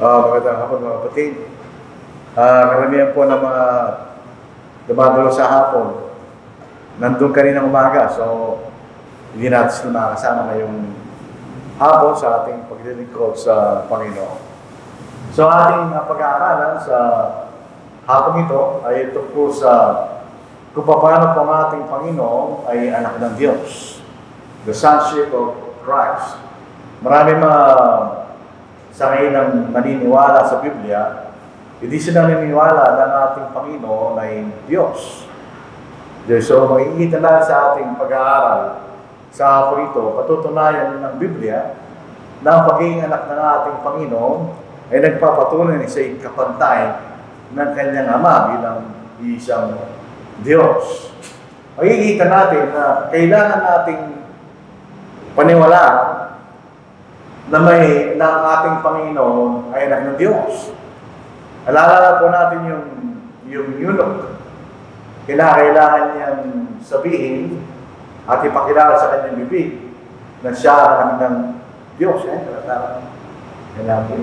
Magandang hapon mga kapatid. Karamihan po ng mga dumadalo sa hapon, nandun kaninang umaga. So, hindi natin sila makakasama ngayong hapon sa ating paglilingkod sa Panginoon. So, ating pag-aaralan sa hapon ito ay tungkol sa kung paano po ang ating Panginoon ay anak ng Diyos. The Sonship of Christ. Marami mga sa ngayon ang naniniwala sa Biblia, hindi sila naniniwala na ang ating Panginoon ay Diyos. So, makikita na sa ating pag-aaral sa hapon ito, patutunayan ng Biblia na ang pagiging anak ng ating Panginoon ay nagpapatunay sa kapantay ng kanyang Ama bilang isang Diyos. Makikita natin na kailangan nating paniwalaan na ang ating Panginoon ay anak ng Diyos. Alala po natin yung eunuch. Kailangan niyang sabihin at ipakilala sa kanyang bibig na siya anak ng Diyos. Kailangan po.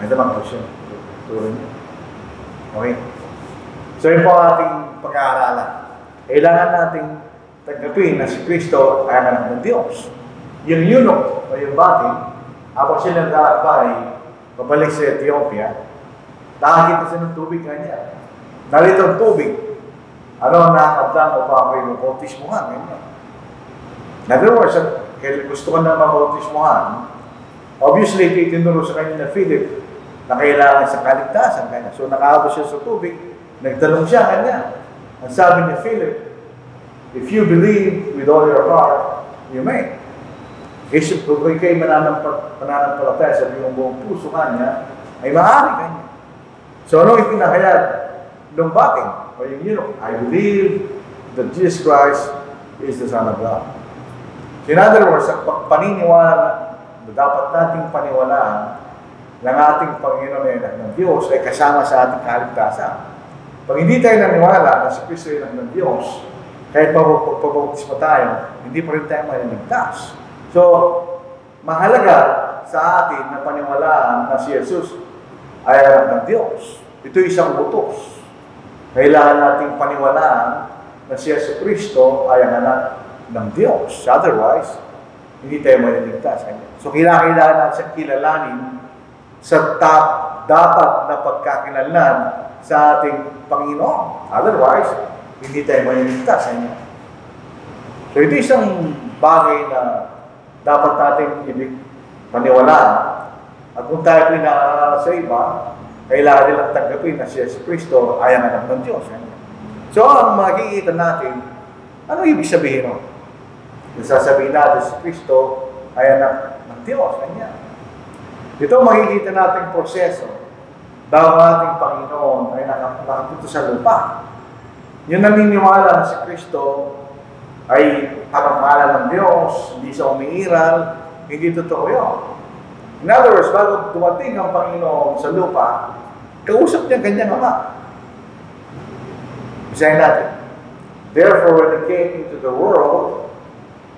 May damang question. Turo niyo. Okay. So yun po ang ating pag-aaralan. Kailangan nating tanggapin na si Kristo ay anak ng Diyos. Yung eunuch o yung bati, habang sila nag-aakbay, pabalik sa Ethiopia, nakakita siya ng tubig kanya. Narito ang tubig. Ano ang nakakablang o papoy mo? Bautismuhan. In other words, gusto ko na mabautismuhan, obviously, titinuro sa kanya na Philip na kailangan sa kaligtasan kanya. So nakaabot siya sa tubig, nagtanong siya kanya. Ang sabi ni Philip, if you believe with all your heart, you may. Kung kayo mananampalataya sa iyong buong puso kanya, ay maaari kanya. So ano yung pinakayag ng bating? O yung eunuch, I believe that Jesus Christ is the Son of God. In other words, ang paniniwala na dapat nating paniwalaan ng ating Panginoon ay anak ng Diyos ay kasama sa ating kaligtasan. Pag hindi tayo naniwala na si Kristo ay anak ng Diyos, kahit pabautismo tayo, hindi pa rin tayo maliligtas. So, mahalaga sa atin na paniwalaan na si Jesus ay anak ng Diyos. Ito isang utos. Kailangan nating paniwalaan na si Jesus Kristo ay ang anak ng Diyos. Otherwise, hindi tayo maliligtas. So, kailangan natin siyang kilalanin sa dapat na pagkakilanlan sa ating Panginoon. Otherwise, hindi tayo maliligtas. So, ito isang bagay na dapat natin paniwalaan. At kung tayo pinaalala sa iba, kailangan nilang tanggapin na si Jesus Kristo ay ang anak ng Diyos. So, ang makikita natin, ano ibig sabihin nun? Yung sasabihin natin si Kristo ay anak ng Diyos. Ito makikita natin proseso bago ating Panginoon ay nakapunta sa lupa. Yung naniniwala na si Kristo ay pagmamahal ng Diyos, hindi siya umiiral, hindi totoo yun. In other words, bago dumating ang Panginoon sa lupa, kausap niya kanyang Ama. Isahin natin. Therefore, when He came into the world,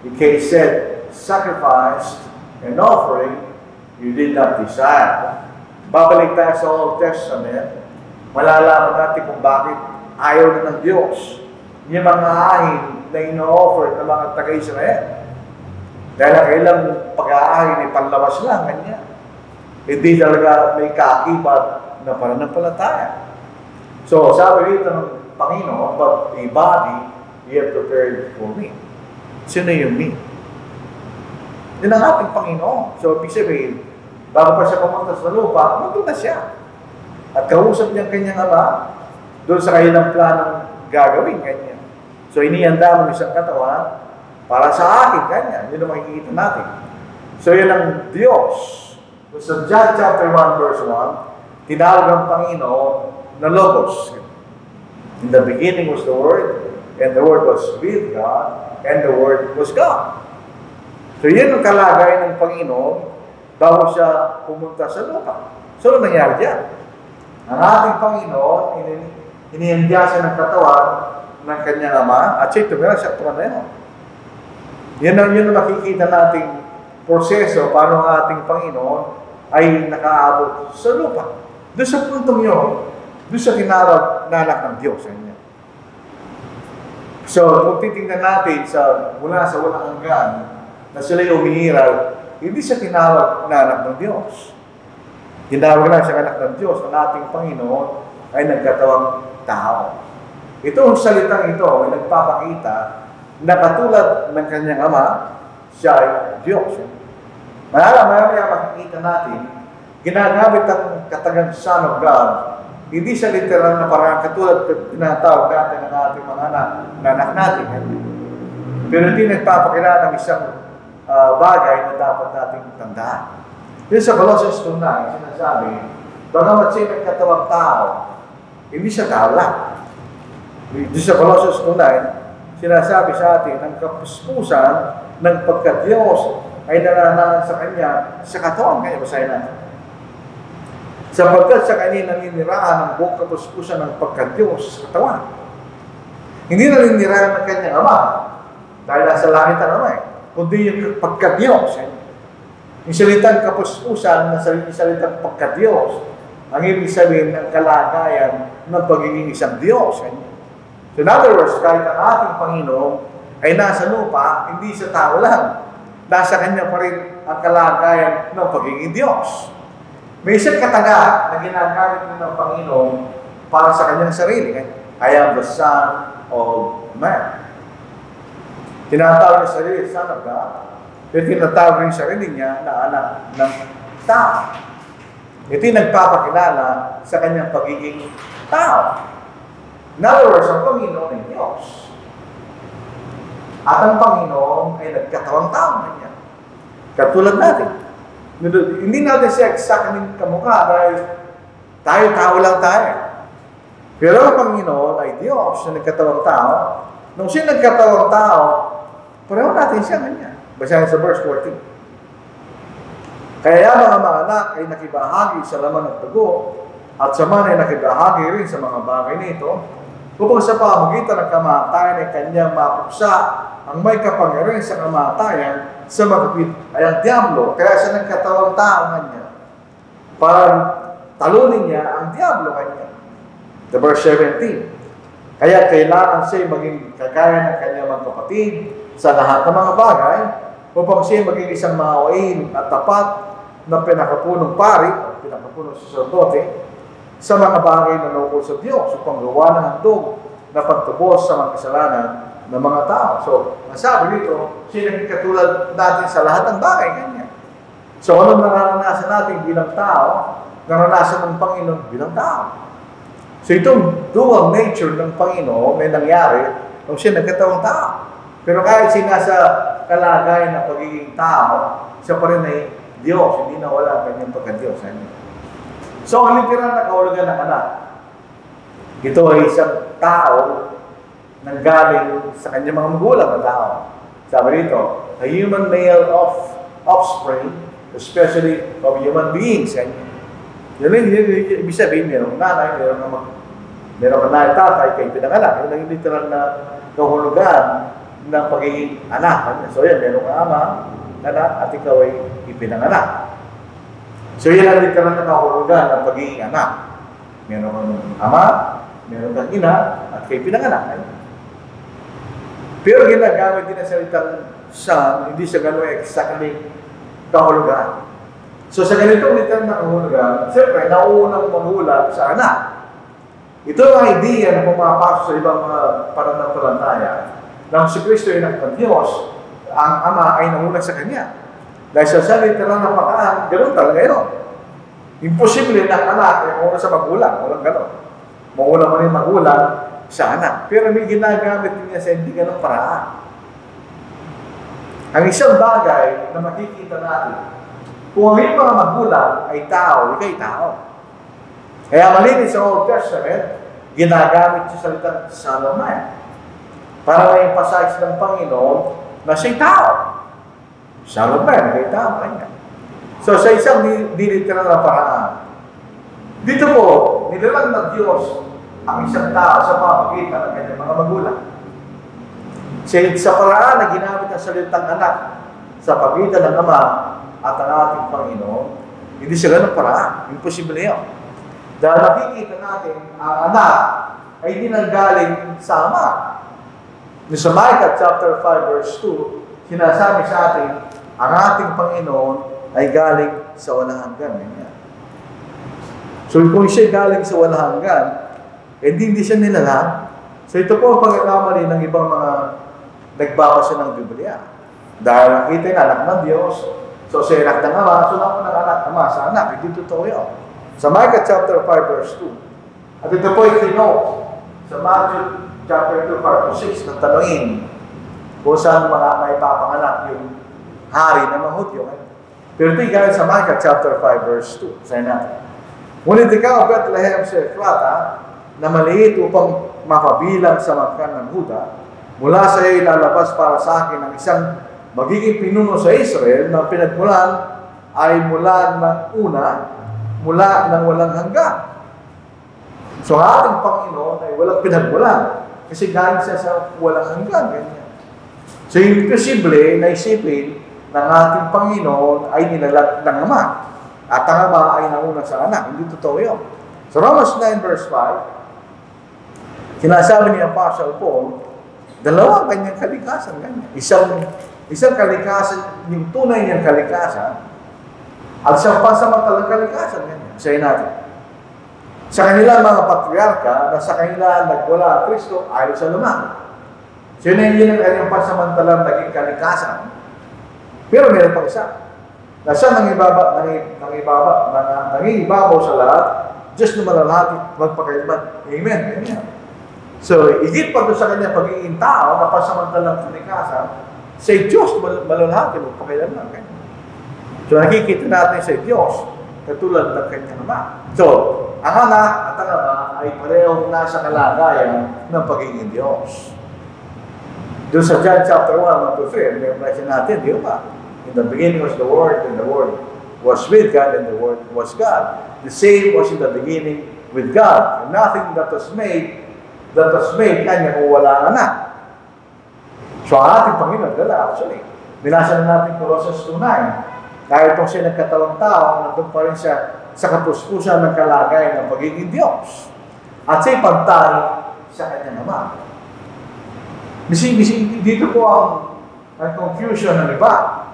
He said, sacrifice and offering you did not desire. Babalik tayo sa Old Testament, malalaman natin kung bakit ayaw na ng Diyos yung mga ahin na ino-offer ng mga taga-Israel. Dahil ang ilang pag-aahin ay panlawas lang, kanya. Hindi talaga may kaakibat na pananampalataya. So, sabi rito ng Panginoon, but a body you have prepared for me. Sino yung me? Yun ang ating Panginoon. So, ibig sabihin, bago pa siya pumunta sa lupa, nandun na siya. At kausap niya kanyang Ama doon sa kanilang planong gagawin kanya. So, inihanda mo isang katawan para sa akin kanya. Yun ang makikita natin. So, yan ang Diyos. So, sa John chapter 1 verse 1, tinawag ang Panginoon na Logos. In the beginning was the Word, and the Word was with God, and the Word was God. So, yan ang kalagay ng Panginoon bago siya pumunta sa lupa. So, ano nangyari dyan? Ang ating Panginoon, inihanda siya ng katawan ng kanyang ama at siya'y tumira sa trono na yun. Yun ang makikita nating proseso paano ang ating Panginoon ay nakaabot sa lupa. Doon sa puntong yun, doon sa tinawag na anak ng Diyos. So, kung titingnan natin mula sa walang hanggan na sila'y umihiral, hindi siya tinawag na anak ng Diyos. Tinawag lang siya anak ng Diyos. Ang ating Panginoon ay nagkatawang tao. Itong salitang ito ay nagpapakita na katulad ng kanyang ama, siya ay Diyos. Maya makikita natin, ginagamit ang katagang Son of God, hindi siya literal na parang katulad tinatawag natin ng ating mga anak natin. Pero hindi nagpapakilala ng isang bagay na dapat nating tandaan. Yun sa Colossians 2:9, sinasabi, bagamat siya nagkatawang tao, hindi siya tao lang. Doon sa Colossians 2:9, sinasabi sa atin, ang kapuspusan ng pagka-Diyos ay nananahan sa Kanya sa katawan. Kaya basahin natin. Sapagkat sa Kanya naninirahan ang buong kapuspusan ng pagka-Diyos sa katawan. Hindi naninirahan ng Kanyang Ama, dahil nasa langit ang Ama, kundi yung pagka-Diyos. Yung salitang kapuspusan na salitang pagka-Diyos, ang ibig sabihin ng kalagayan ng pagiging isang Diyos. So in other words, kahit ang ating Panginoon ay nasa lupa, hindi sa tao lang. Nasa Kanya pa rin ang kalagayan ng pagiging Diyos. May isang kataga na ginagamit ng Panginoon para sa Kanyang sarili. I am the Son of Man. Tinatawag niya sarili, Son of God. Pero tinatawag rin sarili niya na anak ng tao. Ito yung nagpapakilala sa Kanyang pagiging tao. In other words, ang Panginoon ay Diyos. At ang Panginoon ay nagkatawang tao na niya. Katulad natin. Hindi natin siya exactly kamukha dahil tayo lang tayo. Pero ang Panginoon ay Diyos na nagkatawang tao. Nung siya nagkatawang tao, pareho natin siya kanya. Basahin sa verse 14. Kaya mga anak ay nakibahagi sa laman ng dugo at sa man ay nakibahagi rin sa mga bagay nito upang sa pamagitan ng kamatayan ay kanyang mapuksa ang may kapangyarihan sa kamatayan sa makapit ay ang diablo. Kaya siya nagkatawang tao kanya para talunin niya ang diablo kanya. The verse 17. Kaya kailangan siya maging kagaya ng kanyang mga kapatid sa lahat ng mga bagay upang siya maging isang maawain at tapat na pinakapunong pari o pinakapunong saserdote sa mga bagay na nukol sa Diyos upang gawa ng handog na pagtubos sa mga kasalanan ng mga tao. So, masabi dito, siya naging katulad natin sa lahat ng bagay kanya. So, anong naranasan natin bilang tao, naranasan ng Panginoon bilang tao. So, itong dual nature ng Panginoon may nangyari nung siya nagkatawang tao. Pero kahit siya nasa kalagayan ng pagiging tao, siya pa rin ay Diyos, hindi nawala ang kanyang pagka-Diyos. So, ang literal na kahulugan ng anak, ito ay isang tao nang galing sa kanyang mga magulang na tao. Sabi dito, a human male offspring, especially of human beings. Yun ibig sabihin, mayroong nanay, mayroong nanay tatay, kayo pinanganak. Yun ang literal na kahulugan ng pagiging anak. So yan, mayroong ama, anak, at ikaw ay ipinanganak. So yan ang literal na kahulugan ng pagiging anak. Meron kang ama, meron kang ina, at kayo pinanganak. Pero ginagamit din ang salitang son, hindi siya gano'ng exactly kahulugan. So sa ganitong literal na kahulugan, siyempre, nauunang magulang sa anak. Ito ang idea na pumapasok sa ibang pananampalataya. Nang si Kristo ay anak ng Diyos, ang ama ay naunang sa Kanya. Dahil sa literal na pakaan, ganoon talaga yun. Imposible na anak ay mauna sa magulang. Walang gano'n. Mauna man yung magulang sa anak. Pero may ginagamit niya sa hindi gano'ng paraan. Ang isang bagay na makikita natin, kung ang mga magulang ay tao, ikay tao. Kaya malinis sa Old Testament, ginagamit siya sa salitang Son of Man. Para may emphasize ng Panginoon na siya'y tao. Son of Man, ikay tao kanya. So sa isang diliteral na paraan, dito po, nilalang ng Diyos ang isang tao sa pamamagitan ng kanyang mga magulang. Sa paraan na ginamit ang salitang anak sa pagitan ng Ama at ang ating Panginoon, hindi siya ganun paraan. Imposible yun. Dahil nakikita natin, ang anak ay hindi nanggaling sa Ama. Sa Micah chapter 5 verse 2, sinasabi sa atin, ang ating Panginoon ay galing sa walang hanggan. So kung siya galing sa walang hanggan, hindi siya nilalang. So ito po ang pagkakamali ng ibang mga nagbabasa ng Biblia. Dahil nakita yung anak ng Diyos, so sa anak ng Ama, so ako ng anak ng Ama sa anak, hindi totoo yun. Sa Micah chapter 5 verse 2, at ito po ay kinote sa Matthew chapter 2 part 6 na tanungin kung saan mga may papanganak yung hari ng mga Hudyo. Pero ito galing sa Micah chapter 5 verse 2. Sayin natin. Ngunit ikaw, Bethlehem sa Ephrata, na maliit upang mapabilang sa mangkan ng Huda, mula sa iyo ilalabas para sa akin ang isang magiging pinuno sa Israel na pinagmulan ay mula ng una, mula ng walang hanggan. So ang ating Panginoon ay walang pinagmulan kasi galing siya sa walang hanggan. Ganyan. So imposible na isipin ng ating Panginoon ay nilalag ng Ama at ang Ama ay nauna sa anak. Hindi totoo yun. So Romans 9 verse 5, sinasabi ni Apostle Paul, dalawang kanyang kalikasan. Ganyan. Isang kalikasan, yung tunay niyang kalikasan, at isang pansamantalang kalikasan. Ganyan. Sayin natin. Sa kanila mga patriarka na sa kanila nagwala ang Kristo ayon sa lumang. So yun ang kanyang pansamantalang naging kalikasan. Pero meron pang isa. Na siya nangibabaw sa lahat, Diyos na malalaki, magpakailan. Amen. Amen. So, higit pa doon sa kanya pagiging tao na pansamantalang kalikasan, sa Diyos malalaki, magpakailan. So, nakikita natin sa Diyos, katulad ng kanyang Ama. So, ang anak at ang Ama ay parehong nasa kalagayan ng pagiging Diyos. Doon sa John chapter 1, 1-3, memorize natin, di ba? In the beginning was the Word, and the Word was with God, and the Word was God. The same was in the beginning with God. And nothing that was made, kanya kung wala na. So, ang ating Panginoon, dala, actually. Binasa na natin Colossians 2:9. Dahil itong siya nagkatawang tao, nandun pa rin siya sa kapuspusan ng kalagayan ng pagiging Diyos. At siya'y pagtali sa kanyang Ama. Dito po ang confusion ng iba.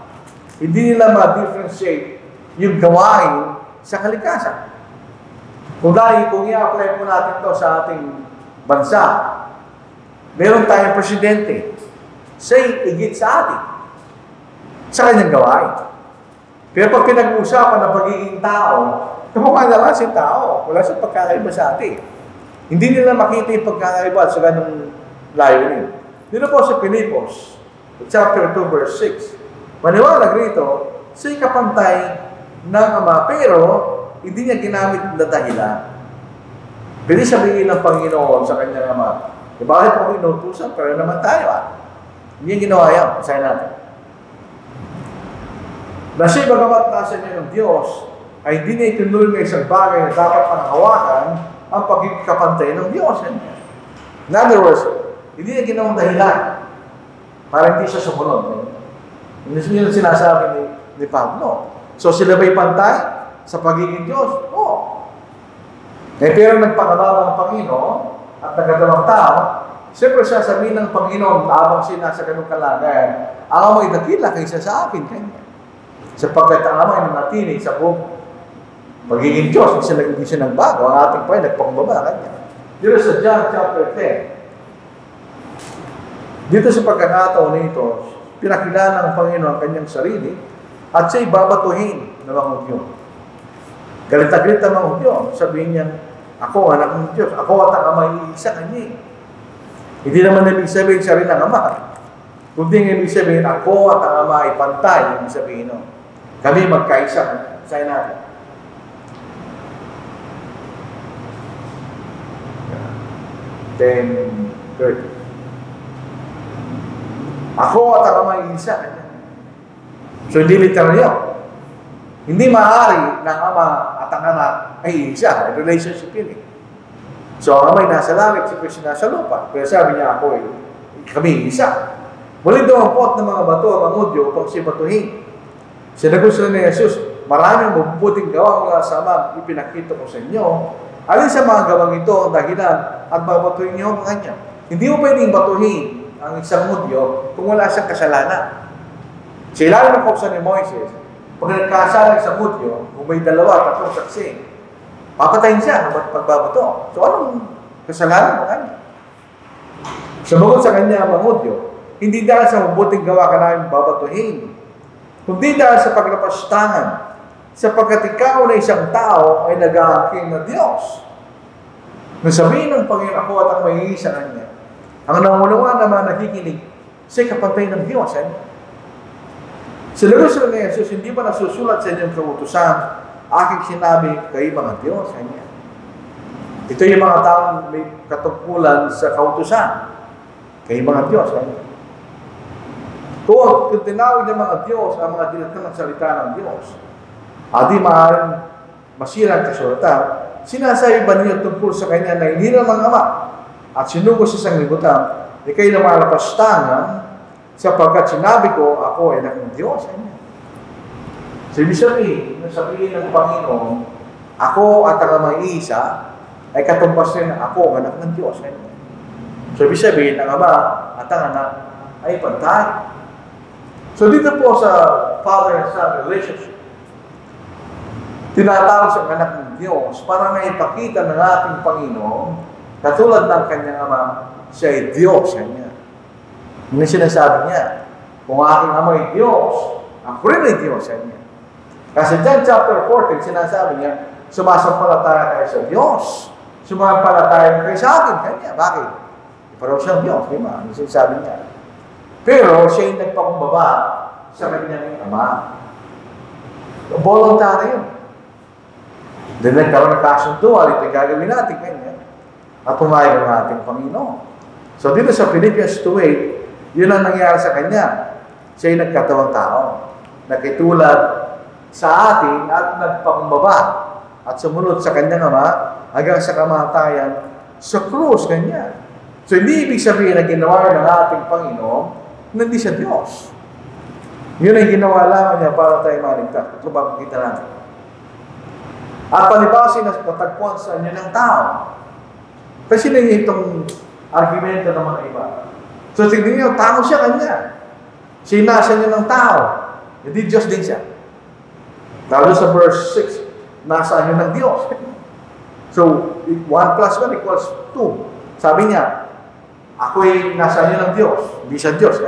Hindi nila ma-differentiate yung gawain sa kalikasan. Kung i-apply po natin to sa ating bansa, meron tayong presidente, siya'y higit sa atin sa kanyang gawain. Pero pag pinag-uusapan ng pagiging tao, kamukha na lang si tao. Wala siyang pagkakaiba sa atin. Hindi nila makita yung pagkakaiba sa ganung layunin. Dito po sa Pilipos, chapter 2, verse 6. Maniwala rito, siya'y kapantay ng Ama, pero hindi niya ginamit na dahilan. Pwede sabihin ng Panginoon sa kanyang Ama, bakit mo inutusan? Pero naman tayo Hindi niya ginawa yan. Basahin natin. Na siya bagamat nasa niya ng Diyos, ay hindi niya itinuloy ng isang bagay na dapat panghawakan ang pagiging kapantay ng Diyos. In other words, hindi niya ginawang dahilan para hindi siya sumunod. Yun ang sinasabi ni Pablo. So sila ba'y pantay sa pagiging Diyos? Oo. Pero nagpakababa ng Panginoon at nagdadalawang tao, siyempre sasabihin ng Panginoon habang siya nasa ganung kalagayan, ang amoy dakila kaysa sa akin kanya. Sapagkat ang amoy nanatili sa buong pagiging Diyos, hindi siya nagbago, ang ating Panginoon nagpangbaba kanya. Dito sa John chapter 10, dito sa pagkakataon nito, pinakilala ng Panginoon ang kanyang sarili at siya'y babatuhin ng mga Hudyo. Galit-galit ang mga Hudyo. Sabihin niya, ako anak ng Diyos. Ako at ang Ama iisa kanya. Hindi naman ibig sabihin siya rin ang Ama. Kundi ibig sabihin, ako at ang Ama ay pantay. Ibig sabihin, no? Kami magkaisa. Sayin natin. Then, 30. Ako at ang Ama ay isa kanya. So, hindi literal yun. Hindi maaari ng Ama at ang Anak ay isa. Relationship yun . So, ang Ama ay nasa langit, si Kristo nasa lupa. Pero sabi niya, ako ay kami isa. Muli dumampot ng mga bato ang mangudyo upang siya batuhin. Sinagot sila ni Jesus, maraming mabubuting gawa mula sa Ama, ipinakita ko sa inyo. Alin sa mga gawang ito ang dahilan at babatuhin niyo ang kanya. Hindi mo pwedeng batuhin ang isang mudyo kung wala siyang kasalanan. Sa ilalim ng kautusan ni Moises, pag nagkasala sa mudyo, kung may dalawa, tatlong saksi, papatayin siya ng pagbabato. So anong kasalanan mo kanya? Sumagot sa kanya ang mudyo, hindi dahil sa mabuting gawa ka namin babatuhin, kundi dahil sa paglapastangan, sapagkat ikaw na isang tao ay nag-aangking na Diyos. Nasabihin ng Panginoon ako at ang may sa kanya. Ang nangunawa naman nakikinig, siya'y kapantay ng Diyos. Sinagot sila ni Jesus, hindi ba nasusulat sa inyong kautusan, aking sinabi, kayo mga Diyos. Ito yung mga taong may katungkulan sa kautusan. Kayo mga Diyos. Kung tinawag ng mga Diyos ang mga dilatang ng salita ng Diyos, di maaaring masira ang kasulatan, sinasabi ba niyo tungkol sa kanya na hindi naman Ama at sinugo sa sanglibutan, kayo na malapastangan sapagkat sinabi ko, ako ay anak ng Diyos. So, ibig sabihin ng Panginoon, ako at ang Ama isa, ay katumbas rin ako ang anak ng Diyos. So, ibig sabihin, ang Ama at ang anak ay pantay. So, dito po sa Father and Son relationship, tinatawag sa anak ng Diyos para may ipakita ng ating Panginoon, katulad ng kanyang Ama, siya ay Diyos. Yung sinasabi niya, kung aking Ama ay Diyos, ako rin ay Diyos. Kasi John chapter 14, sinasabi niya, sumasampalataya kayo sa Diyos. Sumasampalataya kayo sa akin. Kanya, bakit? Parang siyang Diyos, di ba? Yung sinasabi niya. Pero siya yung nagpakumbaba sa kanyang Ama. Voluntary yun. Then nagkaroon ng kasunduan, ito gagawin natin kanya. At pumayag ang ating Panginoon. So dito sa Philippians 2:8, yun ang nangyari sa kanya. Siya yung nagkatawang tao. Nakitulad sa atin at nagpakumbaba at sumunod sa kanyang Ama hanggang sa kamatayan sa krus kanya. So hindi ibig sabihin na ginawa ng ating Panginoon na hindi siya Diyos. Yun ay ginawa lamang niya para tayo maligtas. Ito ba makita natin? At palibasin na natagpuan sa inyo ng tao. Kasi na itong argumento ng mga iba. So tignan niyo, tao siya kanya. Sinasa niya ng tao. Hindi Diyos din siya. Lalo sa verse 6, nasa niyo ng Diyos. So, 1 plus 1 equals 2. Sabi niya, ako'y nasa niyo ng Diyos. Hindi siya Diyos.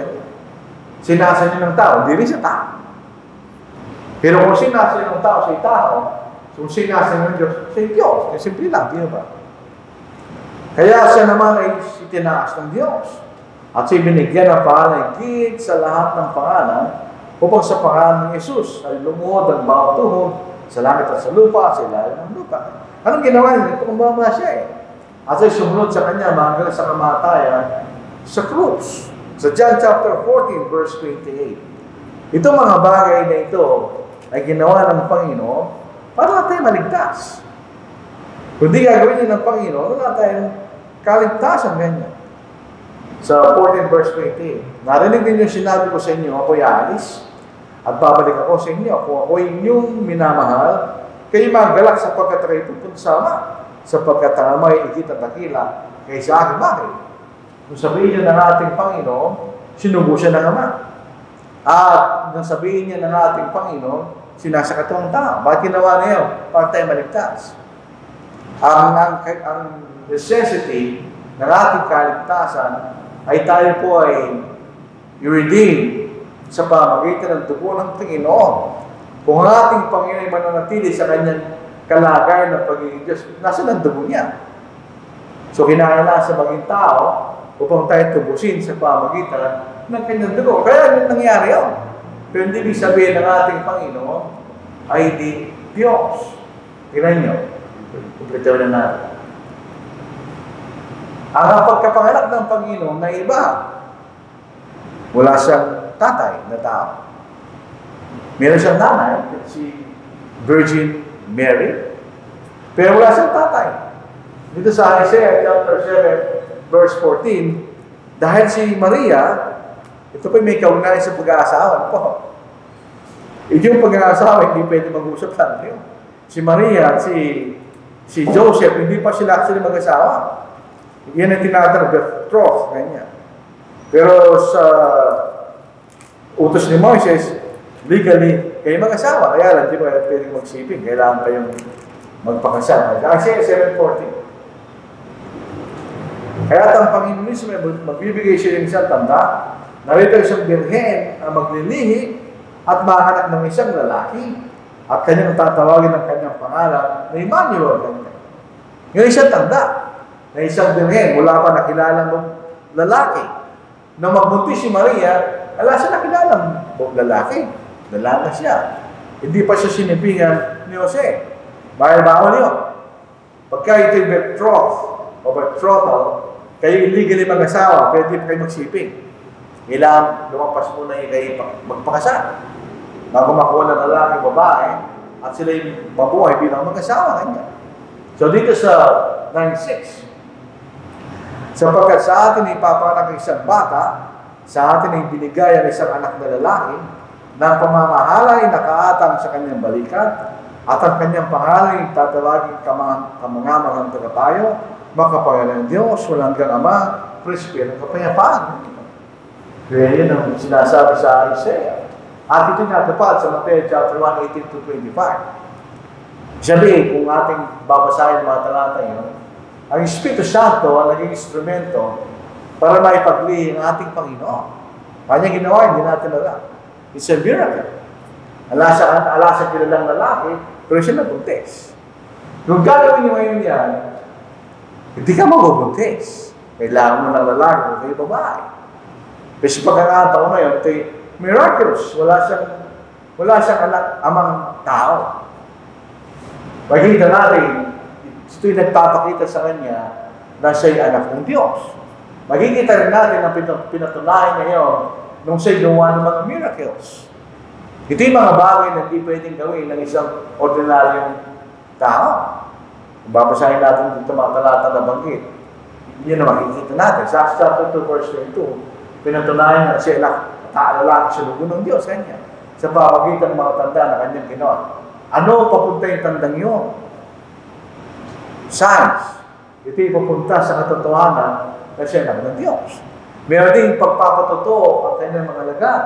Sinasa niyo ng tao. Hindi rin siya tao. Pero kung sinasa niyo ng tao, siya tao. Kung sinasa niyo ng Diyos, siya Diyos. Simple lang, di ba? Kaya siya naman ay itinaas ng Diyos. At siya binigyan ng pangalan higit sa lahat ng pangalan upang sa pangalan ng Jesus ay lumuhod ang bawat tuhod sa langit at sa lupa, sa ilalim ng lupa. Anong ginawa niya? Tumumama siya At siya sumunod sa kanya hanggang sa kamatayan sa krus. Sa John chapter 14 verse 28. Ito mga bagay na ito ay ginawa ng Panginoon para tayo maligtas. Kung di gagawin niya ng Panginoon, wala tayong kaligtasan ganyan. Sa 14 verse 28, narinig ninyo sinabi ko sa inyo, ako'y aalis at babalik ako sa inyo. Kung ako'y inyong minamahal, kayo magalak sapagkat kayo pupunta sa Ama, sapagkat ang Ama ay higit at dakila kaysa akin. Bakit? Kung sabihin niya ng ating Panginoon, sinugo siya ng Ama. At nang sabihin niya ng ating Panginoon, sinasakatong tao. Bakit ginawa niya yun? Para tayo maligtas. Ang necessity ng ating kaligtasan ay tayo po ay i-redeem sa pamagitan ng dugo ng Panginoon. Kung ang ating Panginoon ay mananatili sa kanyang kalagayan ng pagiging Diyos, nasa ng dugo niya. So, kinakailangan sa maging tao upang tayo tubusin sa pamagitan ng kanyang dugo. Kaya nangyari yun. Pero hindi ibig sabihin ng ating Panginoon ay di Diyos. Tingnan nyo. Kumplito na natin. Ang pagkapanganak ng Panginoon na iba. Wala siyang tatay na tao. Meron siyang nanay, si Virgin Mary. Pero wala siyang tatay. Dito sa Isaiah chapter 7, verse 14, dahil si Maria, ito pa may kaugnayan sa pag-aasawa po. Yung pag-aasawa, hindi pwede mag-usap sa Diyos. Si Maria at si Joseph, hindi pa sila actually mag-asawa. Yan ang tinatawag betrothed, ganyan. Pero sa utos ni Moises, legally, kayo mag-asawa. Kaya lang, di ba pwedeng magsiping. Kailangan kayong magpakasal. Isaiah 7:14. Kaya ang Panginoon mismo, magbibigay siya ng isang tanda, narito isang birhen ang maglilihi at mahanap ng isang lalaki at kanyang tatawagin ng kanyang pangalan na Emmanuel. Ngayon isang tanda na isang birhen, wala pa nakilala mong lalaki. Nang magbuntis si Maria, ala siya nakilala mong lalaki. Dalaga siya. Hindi pa siya sinipingan ni Jose. Bawal yun. Pagka ito'y betroth o betrothal, kayo illegally mag-asawa, pwede pa kayo magsiping. Kailangan lumampas muna yung kayo magpakasal. Bago makuha ng lalaki, babae, at sila yung mabuhay bilang mag-asawa. Kanya. So dito sa 9:6, sapagkat sa atin ipapanak ang isang bata, sa atin ay binigay ang isang anak na lalaki, na ang pamamahala ay nakaatang sa kanyang balikat, at ang kanyang pangalan ay tatawagin kamangamangang tagapayo, makapangalan ng Diyos, walang hanggang Ama, Prinsipe ng kapayapaan. Kaya yun ang sinasabi sa Isaiah. At ito natupad sa Mateo chapter 1:18-25. Sabi, kung ating babasahin mga talata yun, ang Espiritu Santo ang naging instrumento para maipaglihi ang ating Panginoon. Kanya ginawa, hindi natin alam. It's a miracle. Alasa kilalang lalaki, pero siya nabuntis. Kung gagawin niyo ngayon yan, hindi ka mabubuntis. Kailangan mo ng lalaki o kayo babae. Kasi pagkakataon ngayon, ito'y miraculous. Wala siyang anak, amang tao. Makikita natin, ito'y nagpapakita sa kanya na siya'y anak ng Diyos. Makikita rin natin ang pinatunayan ngayon nung siya'y gawa ng mga miracles. Ito yung mga bagay na hindi pwedeng gawin ng isang ordinaryong tao. Kung babasahin natin dito mga talata na banggit, yun na makikita natin. Sa Acts chapter 2, verse 22, pinatunayan na siya lalaki sa lugo ng Diyos, kanya. Sa pamagitan ng mga tanda na kanyang ginawa. Ano papunta yung tandang yun? Science. Ito yung papunta sa katotohanan na siya ng Diyos. Meron din pagpapatotoo ang kanyang mga lagan.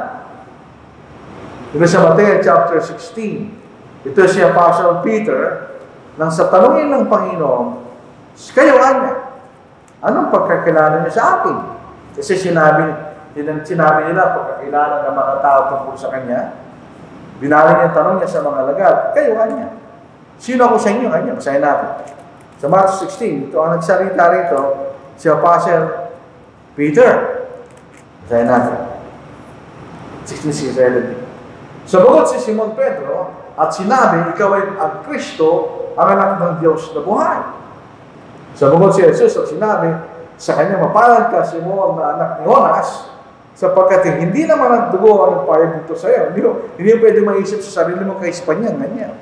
Ito sa Mateo chapter 16. Ito si Apostle Peter, nang sa tanungin ng Panginoon, kayo anya, anong pagkakilala niya sa akin? Kasi sinabi nila pagkakilala ng mga tao tungkol sa kanya, binali niya tanong niya sa mga lagad, kayo anya? Sino ako sa inyo? Anya, basahin natin. Sa Matthew 16, ito ang nagsalita rito, si Apostle Peter. Basahin natin. 16:17. Sabagot si Simon Pedro at sinabi, ikaw ay ang Kristo, ang anak ng Diyos na buhay. Sabagot si Jesus at sinabi, sa kanya mapalad ka, Simon, na anak ni Jonas, sapagkat hindi naman ang dugo ang nagpahayag dito sa iyo. Hindi mo pwede maisip sa sarili mo kay Espanyol, ganyan.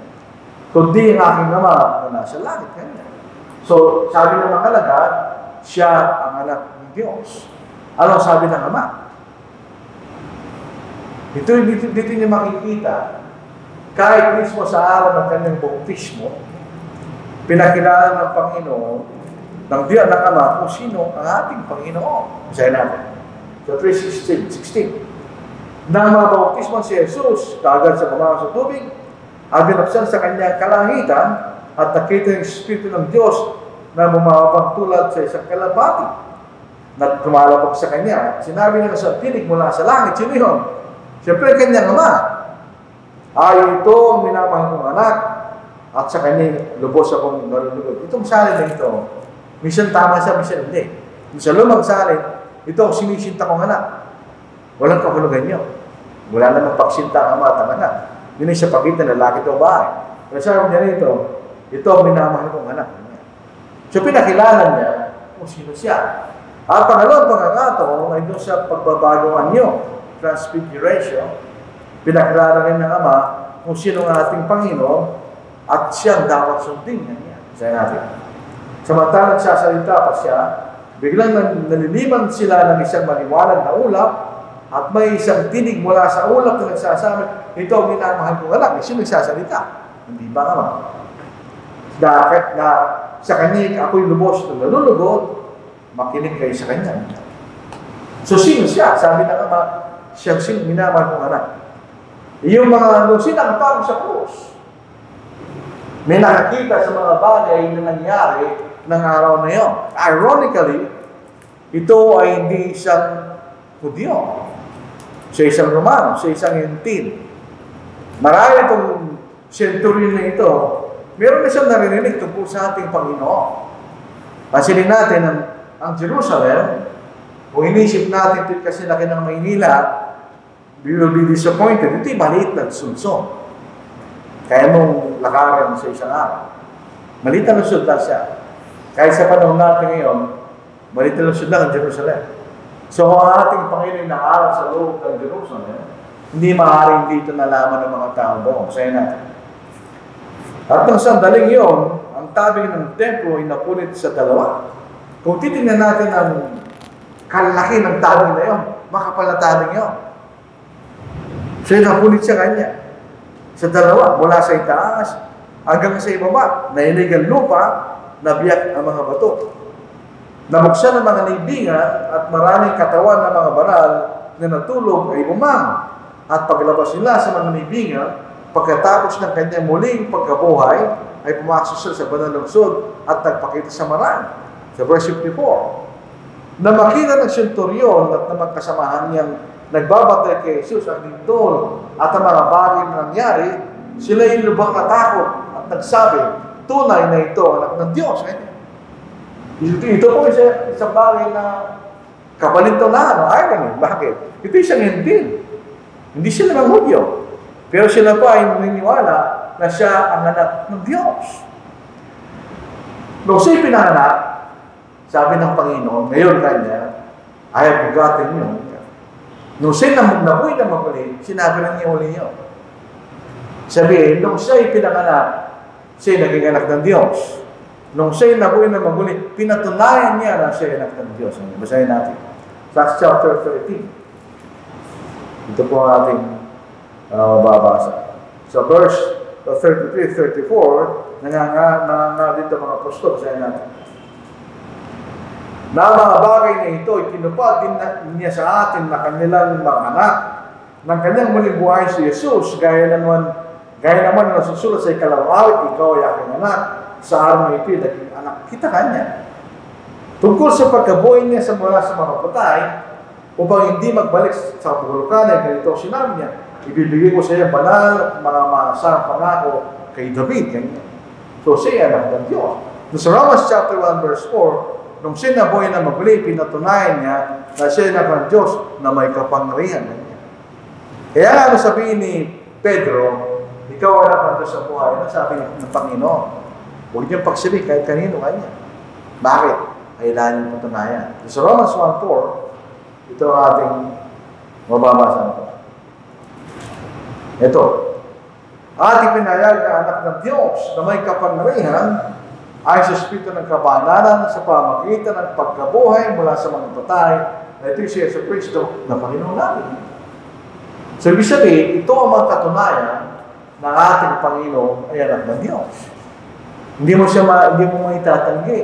Kundi ang aking Ama na nasa langit, ganyan. So, sabi ng mga alagad, siya ang anak ng Diyos. Ano sabi ng Ama? Dito niyo makikita, kahit mismo sa araw ng kanyang bautismo, pinakilala ng Panginoon, ng Diyos ng Ama, kung sino ang ating Panginoon. Basahin natin. So, 3:16. Nang mabautismo si Jesus, kagad sa kumakas sa tubig, at binuksan sa kanyang kalangitan, at nakita yung Espiritu ng Diyos na bumabang tulad sa isang kalapati, na tumalapag sa kanya. Sinabi niya sa tinig mula sa langit, sino yun? Siyempre, kanyang Ama. Ay, ito ang minamahal kong anak, at sa kanya lubos akong nalulugod. Itong salin na ito, minsan tama siya, minsan hindi. Sa lumang salin, ito ang sinisinta kong anak. Walang kahulugan niyo. Wala namang pagsinta ang Ama at ang anak. Yun ay sa pagitan, lalaki ito o bahay. Pero sabi niya rito, ito ang minamahal kong anak. So, pinakilala niya kung sino siya. At pangalawang pagkakataon ay doon sa pagbabaguhan niyo, transfiguration, pinakilala rin ng Ama kung sino ang ating Panginoon at siyang dapat sundin niya. Sabi natin. Samantalang nagsasalita pa siya, biglang naliliman sila ng isang maliwanag na ulap at may isang tinig mula sa ulap na nagsasabi, ito ang minamahal kong anak. Sino nagsasalita? Hindi ba naman? Dahil na sa kanya ako'y lubos na nalulugod, makinig kayo sa kanya. So sino siya? Sabi ng Ama, siyang minamahal kong anak. Yung mga nung sinampang sa krus, may nakakita sa mga bagay na nangyari ng araw na yun. Ironically, ito ay hindi isang Hudyo. Siya isang Romano, siya isang Gentil. Marami itong centurion na ito, meron na siyang narinig tungkol sa ating Panginoon. Pansinin natin ang Jerusalem, kung inisip natin ito kasi laki ng Maynila, we will be disappointed. Ito'y maliit na sunsod. Kaya mong lakaran sa isang araw. Maliit na lusod lang siya. Kahit sa panahon natin ngayon, maliit na lusod lang ang Jerusalem. So kung ang ating Panginoon nakaral sa loob ng Jerusalem, hindi maaaring dito nalaman ng mga tao doon. Sa'yo natin. At nang sandaling yun, ang tabing ng templo ay napunit sa dalawa. Kung titingnan natin ang kalaki ng tabing na yun, makapal na tabing yun. So napunit siya kanya. Sa dalawa, mula sa itaas hanggang sa ibaba, nainig ang lupa, nabiyak ang mga bato. Nabuksan ang mga libingan at maraming katawan ng mga banal na natulog ay umang. At paglabas nila sa mga libingan, pagkatapos ng kanyang muling pagkabuhay, ay pumasok siya sa banal na lungsod at nagpakita sa marami. Sa verse 54, na makita ng senturyon at ng kasamahan niyang nagbabatay kay Jesus ang lindol at ang mga bagay na nangyari, sila ay lubang natakot at nagsabi, tunay na ito, anak ng Diyos. Ito po isang bagay na kabalintunan, irony. Bakit? Ito isang Gentil. Hindi sila ng Hudyo. Pero sila pa ay naniniwala na siya ang anak ng Diyos. Nung siya'y pinanganak, sabi ng Panginoon, ngayon kanya, I have begotten you. Nung siya'y nabuhay na maguli, sinabi na niya uli yun. Sabihin, nung siya'y pinanganak, siya'y naging anak ng Diyos. Nung siya'y nabuhay na maguli, pinatunayan niya na siya'y anak ng Diyos. Basahin natin. Acts chapter 13. Ito po ang ating babasa. Sa verse 33-34, nanganga dito mga apostol. Basahin natin. Na mga bagay na ito, itinupad din niya sa atin na kanilang mga anak. Nang kanyang muling buhay si Jesus, gaya naman na nasusulat sa ikalawang awit, ikaw ay aking anak, sa araw na ito, naging anak kita kanya. Tungkol sa pagkabuhay niya mula sa mga patay, upang hindi magbalik sa pagulukan, ay ganito sinabi niya, ibibigay ko sa iyo banal at mga manasang pangako kay David. Kanya. So siya anak ng Diyos. Sa Romans chapter 1 verse 4, nung sinabuhay na maguli, pinatunayan niya na siya anak ng Diyos na may kapangyarihan. Kaya nga sabihin ni Pedro, ikaw anak ng Diyos sa buhay, ano sabi ng Panginoon? Huwag niyong pagsabi kahit kanino kanya. Bakit? Kailangan niyong patunayan. Sa Romans 1:4, ito ang ating mababasa nito. Ito, ating pinayag na anak ng Diyos na may kapangyarihan ay sa espiritu ng kabanalan sa pamagitan ng pagkabuhay mula sa mga patay na ito si Yesu Cristo na Panginoon natin. So, ibig sabihin, ito ang mga katunayan ng ating Panginoon ay anak ng Diyos. Hindi mo maitatanggi.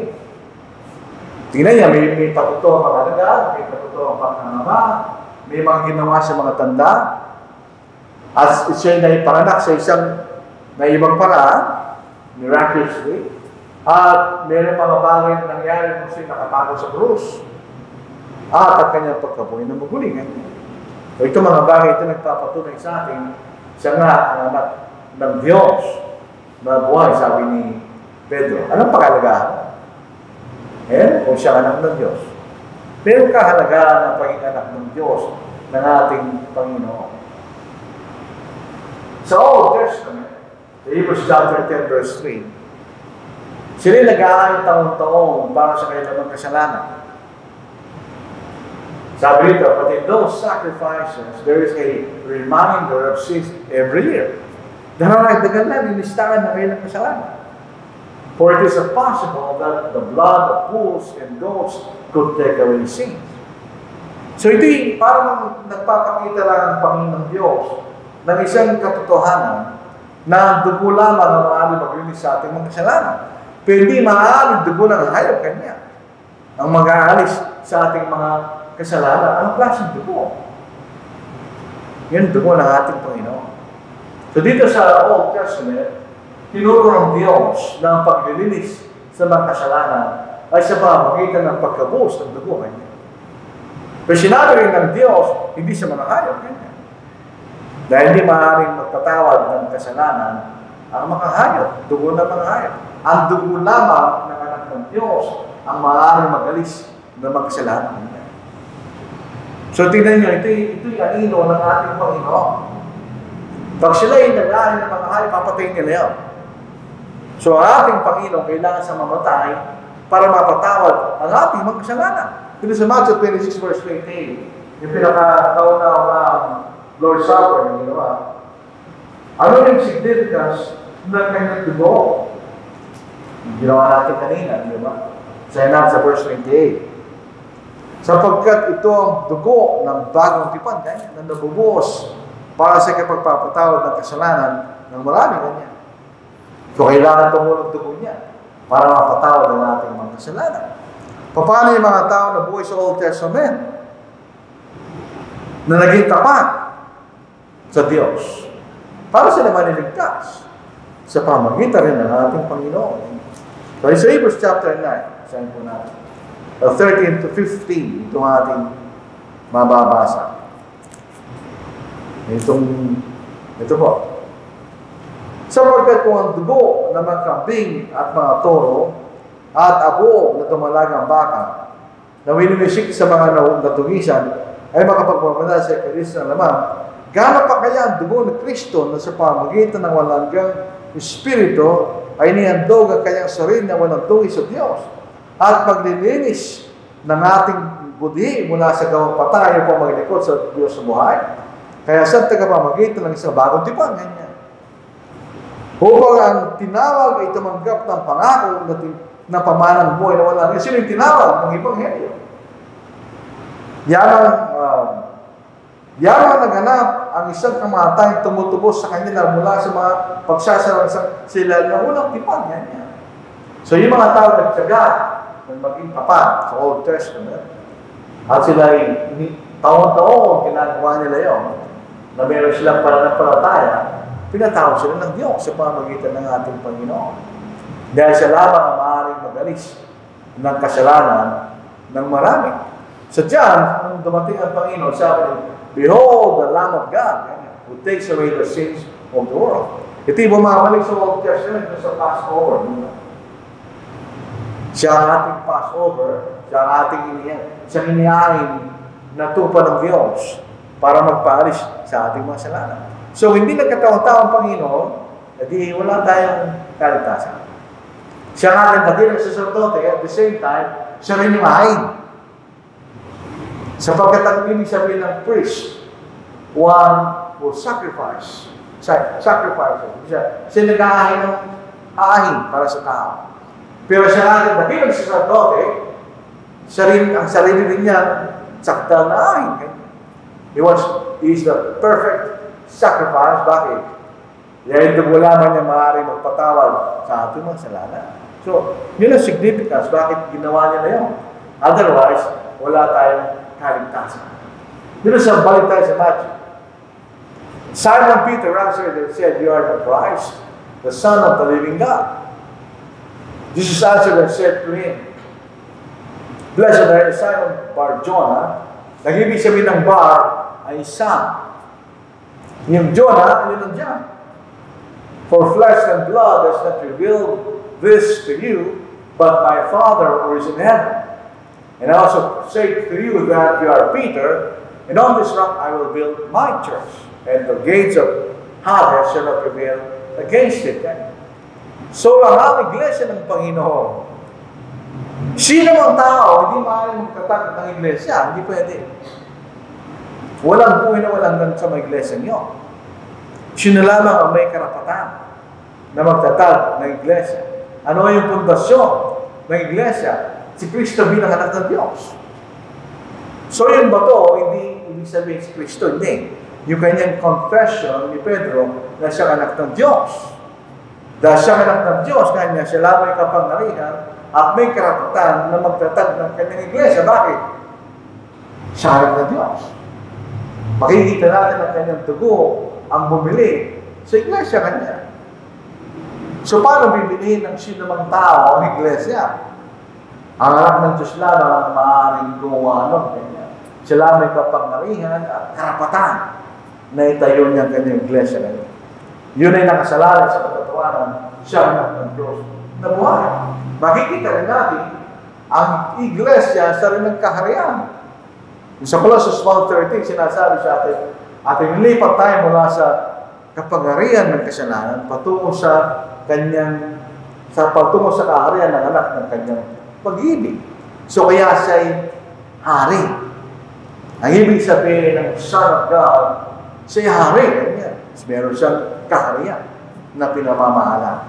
Tingnan niya, may patuto ang mga alagaan, may patuto ang pangangama, may mga ginawa sa mga tanda, at siya na ipanganak sa isang na ibang paraan, miraculously, at mayroong mga bagay na nangyari kung siya nakatago sa krus, at ang kanyang pagkabuhay na magulingan. So ito mga bagay, ito nagpapatunay sa atin, siya nga ang anak ng Diyos na buhay, sabi ni Pedro. Anong pakalagahan? Kung siya anak ng Diyos. Pero kahalagaan ng pagiging anak ng Diyos ng ating Panginoon. Sa Old Testament, sa Hebrews chapter 10 verse 3, sila nag-aayon taon-taon para sa kanilang kasalanan. Sabi rito, but in those sacrifices, there is a reminder of sins every year. Dararagdagan na, nilistakan na kanilang kasalanan. For it is impossible that the blood of bulls and goats could take away sins. So ito'y parang nagpapakita lang ang Panginoon Diyos ng isang katotohanan na ang dugo lamang ang maaaring maglinis sa ating mga kasalanan. Pero hindi maaaring dugo ng hayop kanya ang mag-aalis sa ating mga kasalanan. Anong klaseng dugo? Yan dugo ng ating Panginoon. So dito sa Old Testament, tinuro ng Diyos na ang paglilinis sa mga kasalanan ay sa pamamagitan ng pagkabuhos ng dugo kanya. Pero sinabi rin ng Diyos, hindi sa mga hayop kanya. Dahil hindi maaaring magpatawad ng kasalanan ang mga hayop, dugo ng mga hayop. Ang dugo lamang ng anak ng Diyos ang maaaring magalis ng mga kasalanan niya. So tingnan nyo, ito'y anino ng ating Panginoon. Pag sila'y nag-aahin ng mga hayop, papatayin nila yun. So ang ating Panginoon kailangan sa mamatay para mapatawad ang ating mga kasalanan. Ito sa Matthew 26 verse 28, yung pinaka-kauna-unang Lord's Supper na ginawa. Ano yung significance ng kanyang dugo? Ginawa natin kanina, di ba? Sa verse 28. Sapagkat ito ang dugo ng bagong tipan, na nabubuhos para sa kapagpapatawad ng kasalanan ng marami kanya. So kailangan tumulong dugo niya para mapatawad ang ating mga kasalanan. Paano yung mga tao na buhay sa Old Testament na naging tapat sa Diyos para sila maniligtas sa pamagitan rin ng ating Panginoon? So sa Hebrews chapter 9, sayin po natin, 13 to 15, itong ating mababasa. Ito po. Sapagkat kung ang dugo ng mga kambing at mga toro at abo na dumalagang baka na winiwisik sa mga natugisan ay makapagpapadala sa Kristo ng lamang, gano'n pa kaya ang dugo ng Kristo na sa pamagitan ng walang Espiritu ay nihandog ang kanyang sarili na walang tugi sa Diyos at maglilinis ng ating budhi mula sa gawang patay upang maglingkod sa Diyos sa buhay. Kaya sa tagapamagitan ng isang bagong tipan, ganyan. Upang ang tinawag ay tumanggap ng pangako na pamanang buhay na wala. Sino yung tinawag? Ng Ebanghelyo. Yaman naganap ang isang kamatay tumutubos sa kanya mula sa mga pagsasarang sila ng unang tipan. Ganyan. So yung mga tao nagtsaga ng maging tapat sa Old Testament at sila ay taon-taon ginagawa nila yun na meron silang pananampalataya, pinatawag sila ng Diyos sa pamamagitan ng ating Panginoon. Dahil siya lamang ang maaaring magalis ng kasalanan ng marami. Sa John, nung dumating ang Panginoon, sabi niya, "Behold the Lamb of God who takes away the sins of the world." Ito yung bumabalik sa Old Testament sa Passover. Siya ang ating Passover, siya ang ating inihain na tupa ng Diyos para magpaalis sa ating mga kasalanan. So, hindi nagkataon-tao ang Panginoon, edi wala tayong kaligtasan. Siya ang ating dakilang sacerdote, at the same time, siya rin yung hain. Sapagkat ang ibig sabihin ng priest, one will sacrifice. Siya nag-aahin ng aahin para sa tao. Pero siya natin, dakilang sacerdote, ang sarili rin niya, sakdal na aahin. He is the perfect sacrifice. Bakit? Dahil ito lamang niya maaaring magpatawad sa ating mga kasalanan. So, yun ang significance. Bakit ginawa niya na yun? Otherwise, wala tayong kaligtasan. Dito sa balik tayo sa Matthew. Simon Peter answered and said, "You are the Christ, the Son of the living God." Jesus answered and said to him, "Blessed are you, Simon Bar-Jonah." Nag-ibig sabihin ng bar ay son. Yung Jonah, yun ang John. "For flesh and blood has not revealed this to you, but my Father who is in heaven. And I also say to you that you are Peter, and on this rock I will build my church, and the gates of Hades shall not prevail against it." So, ang iglesia ng Panginoon, sino ang tao, hindi maaaring magtatag ng iglesia, hindi pwede. Walang buhay na walang ganun sa mga iglesia niyo. Sino lamang ang may karapatan na magtatag ng iglesia. Ano yung pundasyon ng iglesia? Si Kristo bilang anak ng Diyos. So yung bato, hindi ibig sabihin si Kristo, hindi. Yung kanyang confession ni Pedro na siyang anak ng Diyos. Dahil siyang anak ng Diyos, kanya siya lamang kapangyarihan at may karapatan na magtatag ng kanyang iglesia. Bakit? Siya anak ng Diyos. Makikita natin ang kanyang tugo ang bumili sa iglesia kanya. So, paano bibilihin ng sinumang tao ang iglesia? Ang anak ng Diyos lamang ang maaaring gumawa ng kanya. Siya lamang may kapangyarihan at karapatan na itayo niya ang kanyang iglesia kanya. Yun ay nakasalalay sa katatawanan, siya anak ng Diyos na buhay. Makikita rin natin ang iglesia sa rin ng kaharian. Sa Colossus 1:13, sinasabi sa atin, at inilipat tayo mula sa kapangyarihan ng kasalanan patungo sa patungo sa kaharian ng anak ng kanyang pag-ibig. So kaya siya'y hari. Ang ibig sabihin ng Son of God, siya'y hari. Meron siyang kaharian na pinamamahalan.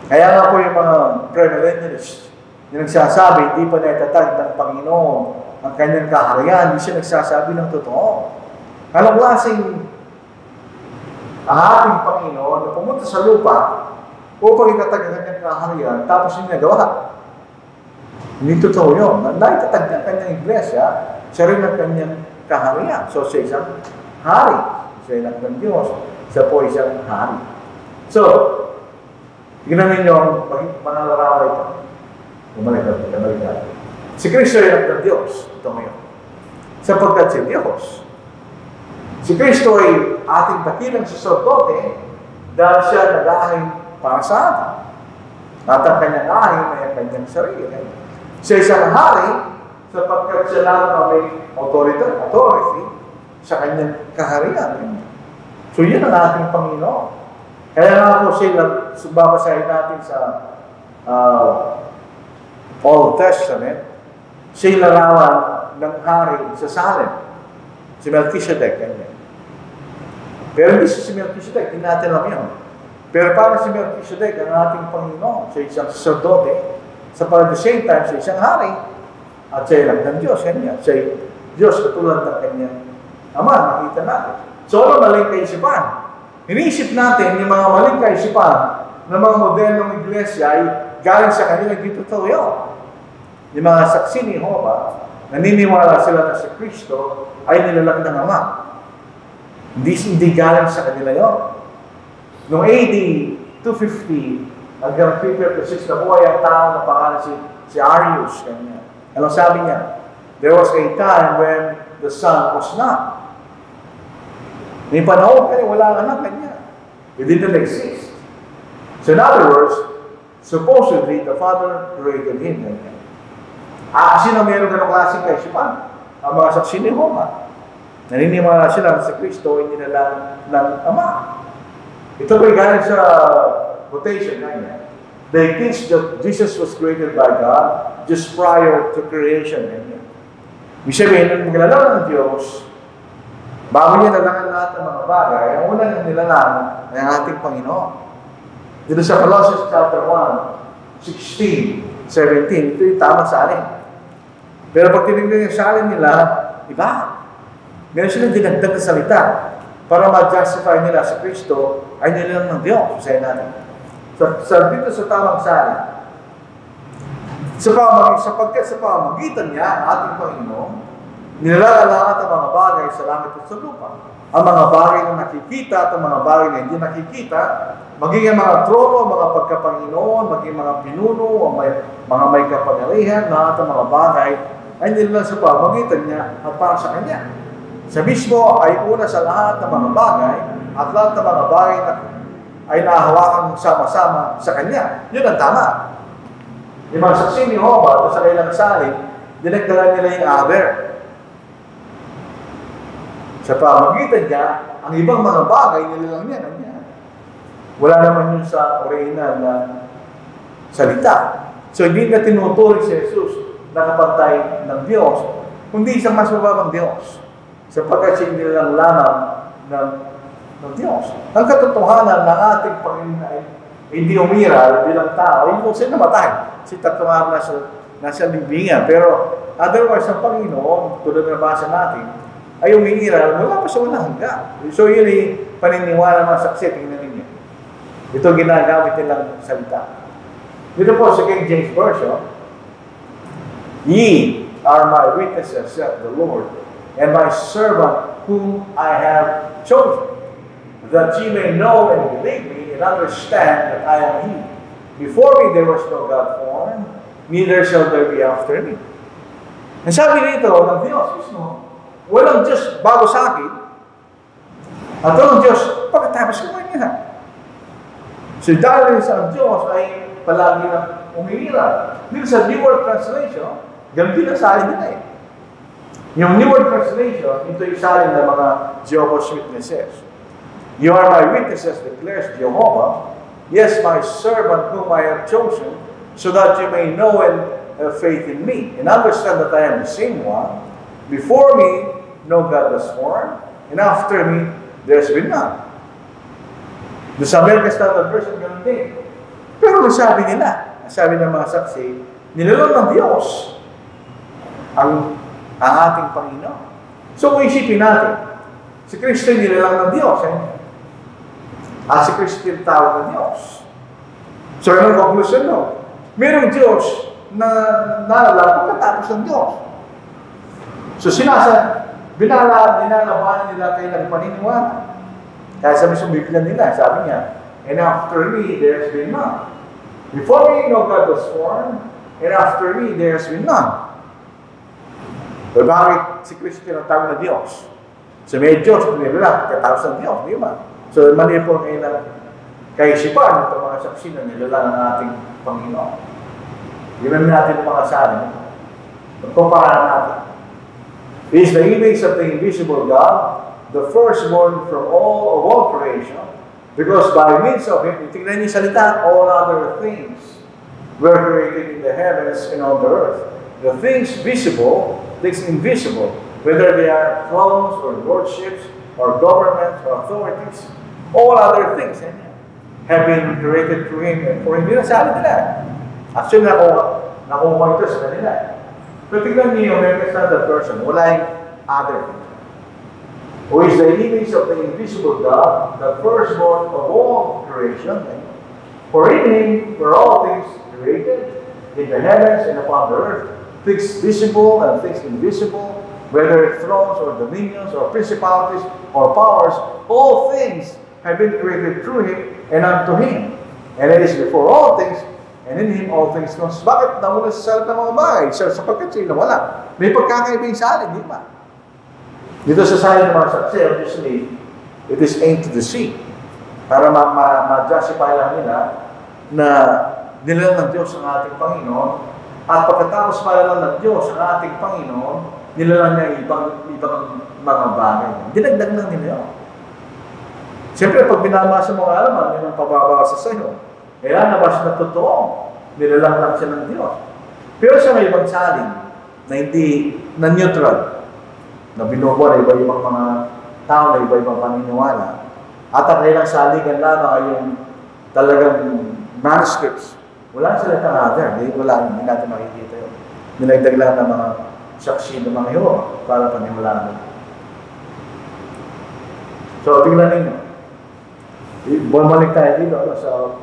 Kaya nga po yung mga premillennialists yung nagsasabi, hindi pa naitatag ng Panginoon ang kanyang kaharian, hindi siya nagsasabi ng totoo. Anong klaseng ang ating Panginoon na pumunta sa lupa upang itatag ang kanyang kaharian, tapos yung nagawa. Hindi totoo yun. Naitatag niya ang kanyang iglesia, siya rin ang kanyang kaharian. So, siya isang hari. Siya ilang ng Diyos, siya po isang hari. So, tignan ninyo ang mga laraway ito. Bumalik natin. Si Kristo ay anak ng Diyos. Ito ngayon. Sapagkat si Diyos. Si Kristo ay ating dakilang saserdote dahil siya nag-aahing para sa atin. At ang kanyang ahin ay ang kanyang sarili. Siya isang hari sapagkat siya lang may authority sa kanyang kaharian. So yun ang ating Panginoon. Kaya nga po sila, babasahin natin sa Old Testament, siya larawan ng hari sa Salem. Si Melchizedek, ganyan. Pero hindi si Melchizedek, hindi natin alam yun. Pero para si Melchizedek, ang ating Panginoon, siya isang sacerdote, sa at the same time, siya isang hari, at siya lang ng Diyos, ganyan. Siya Diyos katulad ng kanyang Ama, nakita natin. So, ano maling kaisipan? Iniisip natin yung mga maling kaisipan ng mga modernong iglesia ay galing sa kanila, hindi totoo yun. Yung mga saksi ni Jehovah, naniniwala sila na si Kristo ay nilalang ng Ama. Hindi galing sa kanila yun. Noong AD 250, hanggang 356, nabuhay ang tao na pangalan si Arius. Kanya. Anong sabi niya? There was a time when the Son was not. May panahon kayo, wala anak kanya. It didn't exist. So in other words, supposedly, the Father created him. Sino meron ganong klaseng kaisipan? Ang mga saksi ni Jehovah. Naniniwala sila sa Kristo, hindi nila ng Ama. Ito ba'y galing sa quotation na niya. They teach that Jesus was created by God just prior to creation. Ibig sabihin, nung maglalaro ng Diyos, bago niya nalangan lahat ng mga bagay, ang unang nilalang ay ang ating Panginoon. Dito sa Colossians chapter 1, 16, 17, ito yung tamang salin. Pero pag tinignan yung salin nila, iba. Meron silang dinagdag na salita para ma-justify nila si Kristo ay nilalang ng Diyos. Sasayin natin. Dito sa tamang salin, sapagkat sa pamagitan niya, ang ating Panginoon, nilalalahat ang mga bagay sa langit at sa lupa. Ang mga bagay na nakikita at ang mga bagay na hindi nakikita, maging ang mga trono, mga pagkapanginoon, maging mga pinuno, mga may kapangyarihan, lahat ang mga bagay ay nilalang sa pamagitan niya at para sa Kanya. Sa mismo ay una sa lahat ng mga bagay at lahat ng mga bagay na ay nahawakan sama-sama sa Kanya. Yun ang tama. Yung mga saksi ni Jehovah, sa kailang salin, dinagdagan nila yung other. Sa pamagitan niya, ang ibang mga bagay nilalang niya, Kanya. Wala naman yun sa original na salita. So, hindi na tinuturing si Jesus na kapantay ng Diyos, kundi isang mas mababang Diyos. Sapagkat siya nilalang lamang ng Diyos. Ang katotohanan ng ating Panginoon ay hindi umiral bilang tao, yun kung siya namatay. Si tatlong araw nasa libingan. Pero otherwise, ang Panginoon, tulad na basa natin, ay umiiral mula pa sa walang hanggan. So yun ay paniniwala ng saksi. Tingnan ninyo. Ito ginagamit nilang salita. Dito po sa King James Version, "Ye are my witnesses, saith the Lord, and my servant whom I have chosen, that ye may know and believe me, and understand that I am He. Before me there was no God formed, neither shall there be after me." Ang sabi dito ng Diyos mismo, walang Diyos bago sa akin, at walang Diyos pagkatapos ko niya. So dahil sa Diyos ay palagi na umiira. Dito sa New World Translation, ganun din ang salin nila eh. Yung New World Translation, ito yung salin ng mga Jehovah's Witnesses. "You are my witnesses, declares Jehovah. Yes, my servant whom I have chosen, so that you may know and have faith in me, and understand that I am the same one. Before me, no God was formed, and after me, there's been none." Doon sa American Standard Version, ganun din. Pero nasabi nila, nasabi ng mga saksi, nilalang ng Diyos ang ating Panginoon. So kung isipin natin, si Kristo nilalang ng Diyos, si Kristo yung tawag ng Diyos. So anong conclusion no? Mayroong Diyos na nalalang pagkatapos ng Diyos. So binalabanan nila kayo ng paniniwala. Kaya sabi sa Biblia nila, sabi niya, "And after me, there's been none. Before me, no God was formed, and after me, there's been none." So bakit si Kristo tinatawag na Diyos? So may Diyos, nila, katapos ng Diyos, di ba? So mali po kayo na kaisipan itong mga saksi na nilalang ng ating Panginoon. Ginan natin ang mga sabi. Pagkumpara natin. He is the image of the invisible God, the firstborn from all creation, because by means of Him, tingnan niyo salita, all other things were created in the heavens and on the earth. The things visible, things invisible, whether they are thrones or lordships or governments or authorities, all other things have been created through Him and for Him. Yun ang sabi nila. Actually, nakuha ito sa kanila. Pero tingnan niyo yung American Standard Version, wala yung other. Who is the image of the invisible God, the firstborn of all creation. For in Him were all things created, in the heavens and upon the earth, things visible and things invisible, whether thrones or dominions or principalities or powers, all things have been created through Him and unto Him. And it is before all things, and in Him all things consist. Bakit nauna sa salat ng mga bagay? Sapagkat sila wala. May pagkakaibang salin, di ba? Dito sa salin ng mga saksi, obviously, it is aimed to the sea. Para ma-justify lang nila na nilalang ng Diyos ang ating Panginoon, at pagkatapos malalang ng Diyos ang ating Panginoon, nilalang niya ibang mga bagay. Dinagdag lang nila yun. Siyempre, pag binabasa mo ang alaman, yun ang pababasa sa iyo. Nabasa na totoo, nilalang lang siya ng Diyos. Pero sa may ibang salin, na hindi, na neutral, na binubuo na iba-ibang mga tao na iba-ibang paniniwala, at ang kailang saligan lamang ay yung talagang manuscripts. Wala sila itang other, hindi natin makikita yun. Nilagdag lang ng mga saksi ng mga Yehova para paniwalaan. So, tingnan ninyo. Bumalik tayo dito sa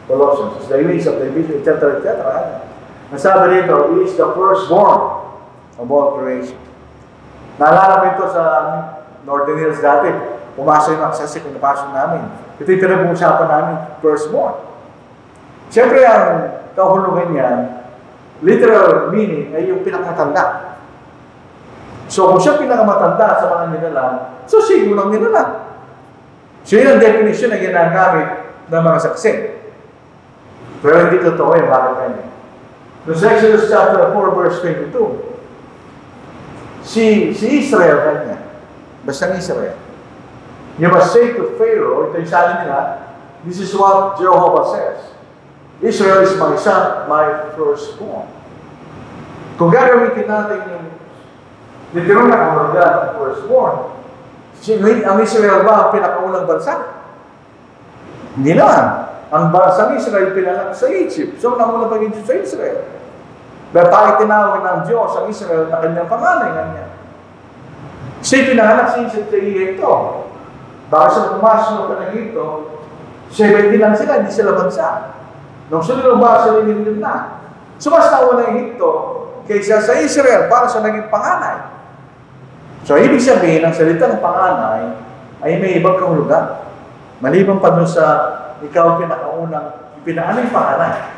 Colossians. The image of the vision, etc. Nasabi dito, He is the firstborn of all creation. Naalala mo ito sa Northern Hills dati. Pumasok yung access kung napasok namin. Ito yung pinag-uusapan namin, firstborn. Siyempre, ang kahulugan niyan, literal meaning ay yung pinakatanda. So, kung siya pinakamatanda sa mga nilalang, so siya lang nilalang. So, yun ang definition na ginagamit ng mga saksi. Pero hindi totoo yung bakit kanya. No, sa Exodus chapter 4, verse 22, si Israel kanya, basta Israel, you must say to Pharaoh, ito yung sabi nila, this is what Jehovah says, Israel is my son, my firstborn. Kung gagamitin natin yung literal na kahulugan ng firstborn, ang Israel ba ang pinakaunang bansa? Hindi naman. ang bansang Israel pinalak sa Egypt. So, nauna pag Egypt sa Israel. Bakit tinawag ng Diyos ang Israel na kanyang panganay kanya? Siya pinanganak sa Egypt sa Egypto. Bakit sila pumasok ng Egypto, 70 lang sila, hindi sila bansa. Nung sunod ba sila nililin na. So, mas nauna ng Egypto kaysa sa Israel para sa naging panganay. So, ibig sabihin, ang salitang panganay ay may ibang kahulugan. Maliban pa doon sa ikaw pinakaunang, pinakaunang panganay.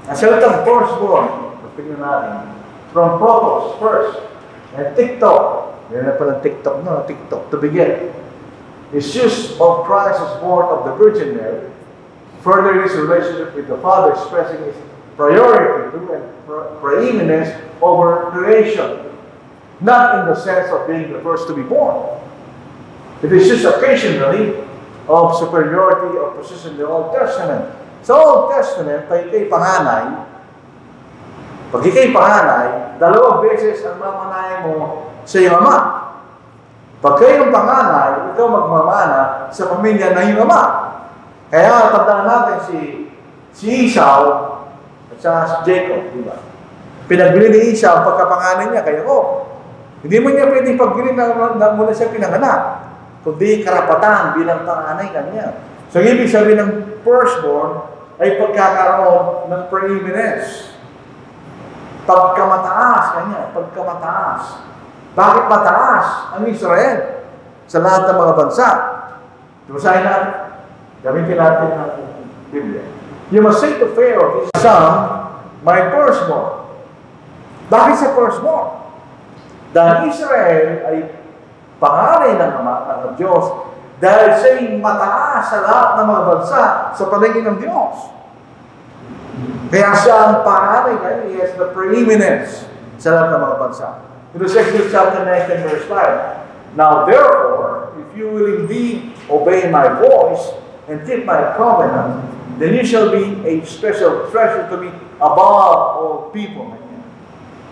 Ang salitang firstborn, tingnan natin, from protos, first, and TikTok, yan na palang TikTok, no? TikTok, to begin, is used of Christ as born of the Virgin Mary, further his relationship with the Father, expressing his priority to and preeminence over creation, not in the sense of being the first to be born. It is used occasionally of superiority of position in the Old Testament. Sa Old Testament, pag ikay panganay, dalawang beses ang mamanayan mo sa iyong ama. Pag kayong panganay, ikaw magmamana sa pamilya na iyong ama. Kaya tandaan natin si Esau at si Jacob, di ba? Pinagbili ni Esau ang pagkapanganay niya kay Jacob. Hindi mo niya pwedeng pagbili na muna siya pinanganak, kundi karapatan bilang panganay kanya. So, ibig sabihin ng firstborn ay pagkakaroon ng preeminence. Pagkamataas kanya, pagkamataas. Bakit mataas ang Israel sa lahat ng mga bansa? Basahin natin. Gamitin natin ang Biblia. You must say to Pharaoh, his son, my firstborn. Bakit sa firstborn? Dahil Israel ay pangalan ng Ama ng Diyos dahil siya'y mataas sa lahat ng mga bansa sa paningin ng Diyos. Kaya siya ang pangalan, he has the preeminence sa lahat ng mga bansa. In Exodus chapter 19, verse 5, now therefore, if you will indeed obey my voice and keep my covenant, then you shall be a special treasure to me above all people.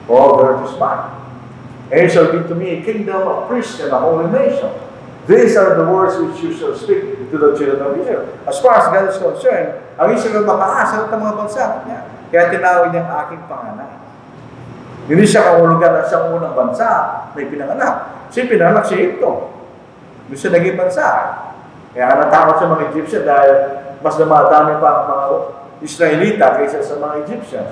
All the earth is mine. And you shall be to me a kingdom of priests and a holy nation. These are the words which you shall speak to the children of Israel. As far as God is concerned, ang Israel mataas sa mga bansa niya. Kaya tinawag niya ang aking panganay. Hindi siya kahulugan na siyang unang bansa, may pinanganak. Siya pinanganak si Egypto. Hindi siya naging bansa. Kaya natakot sa mga Egyptian dahil mas namadami pa ang mga Israelita kaysa sa mga Egyptian.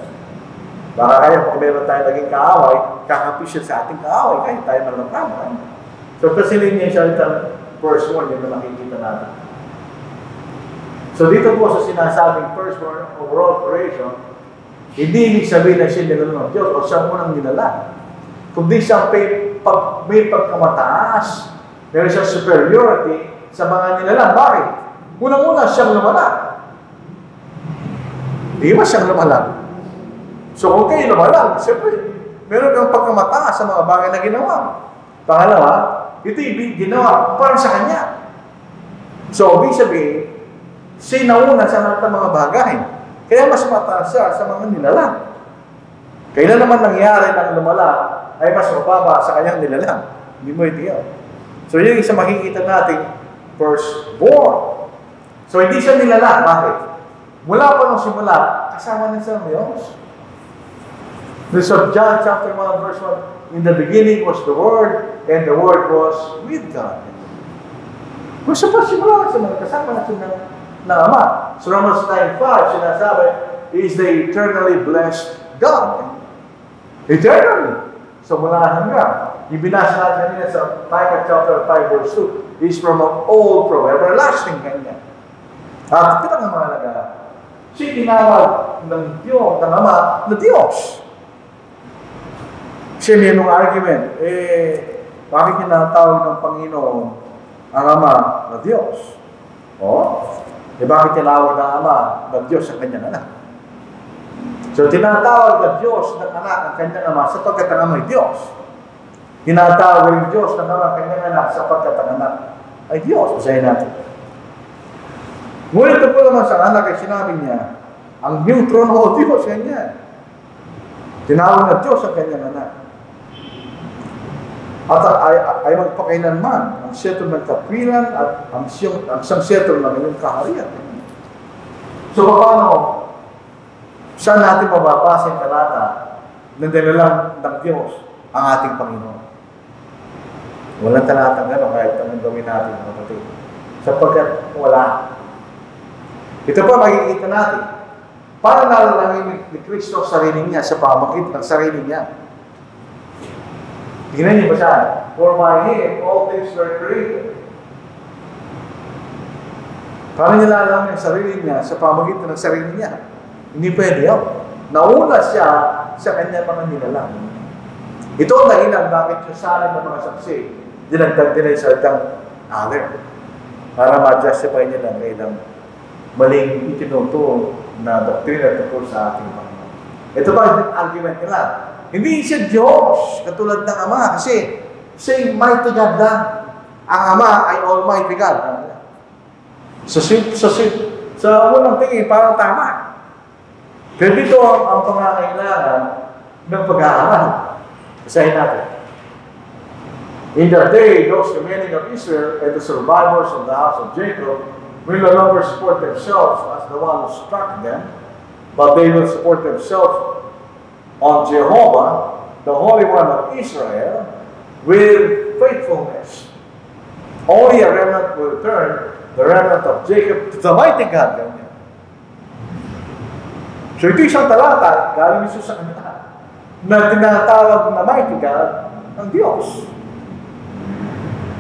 Baka kaya kung meron tayo naging kaaway, kakapi siya sa ating kaaway, kaya tayo malamang. So, pasilin niya siya itang firstborn, yun na nakikita natin. So, dito po sa sinasabing firstborn overall creation, hindi ibig sabihin na siya nilalang ng Diyos o siya munang nilalang. Kundi siya may pagkamataas, meron siyang superiority sa mga nilalang. Bakit? Unang-una siyang lumalang. Di ba siyang lumalang? So kung kayo lumalang, siyempre, meron kang pagkamataas sa mga bagay na ginawa. Pangalawa, ito yung ginawa para sa Kanya. So, ibig sabihin, siya nauna sa lahat ng mga bagay. Kaya mas mataas siya sa mga nilalang. Kailan naman nangyari ng lumala ay mas mababa sa kanyang nilalang. Hindi mo itiyaw. So yun yung isa makikita natin, firstborn. So hindi siya nilalang. Bakit? Mula pa nung simula, kasama na siya ng Diyos. This of John chapter 1 verse 1, in the beginning was the Word, and the Word was with God. Kung siya pa simula na kasama na siya ng Ama. So Romans 9:5, sinasabi, is the eternally blessed God. Eternally. So mula hanggang. Ibinasa natin kanina sa Micah chapter 5 verse 2, is from old, from everlasting kanya. At ito ang mahalaga. Siya tinawag ng Diyos, ng Ama, na Diyos. Siya may nung argument, bakit niya natawag ng Panginoon ang Ama na Diyos? Bakit tinawag ng Ama na Diyos ang kanyang anak? So, tinatawag ng Diyos ng anak ang kanyang Ama sapagkat ang Ama ay Diyos. Tinatawag ng Diyos ng Ama ang kanyang anak sapagkat ang anak ay Diyos. Basahin natin. Ngunit ito po naman sa anak ay sinabi niya, ang iyong trono o Diyos, ganyan. Tinawag ng Diyos ang kanyang anak. At ay magpakailanman ang siyetro ng kapilan at ang siyang siyetro ng inyong kaharian. So, paano? Saan natin mababasa yung talata na dinalang ng Diyos ang ating Panginoon? Walang talatang gano'n kahit anong gawin natin, kapatid. Sapagkat wala. Ito pa makikita natin. Paano nalalangin ni Kristo ang sarili niya sa pamagitan ng sarili niya? Tingnan niyo ba siya? For by Him, all things were created. Paano niya nalalangin ang sarili niya sa pamagitan ng sarili niya? Hindi pwede yun. Nauna siya sa kanya mga nilalang. Ito ang dahilan bakit yung salin ng mga saksi dinagdag din ay salitang other. Para ma-justify niya lang ilang maling itinuturo na doktrina tungkol sa ating Panginoon. Ito ba yung argument nila? Hindi siya Diyos, katulad ng Ama, kasi siya mighty God lang. Ang Ama ay Almighty God. Sa unang tingin, parang tama. Pero dito ang pangangailangan ng pag-aaral. Basahin natin. In that day, those remaining of Israel and the survivors of the house of Jacob will no longer support themselves as the one who struck them, but they will support themselves on Jehovah, the Holy One of Israel, with faithfulness. Only a remnant will return, the remnant of Jacob, to the mighty God. So ito isang talata, galing ito sa kanila, na tinatawag na mighty God ng Diyos.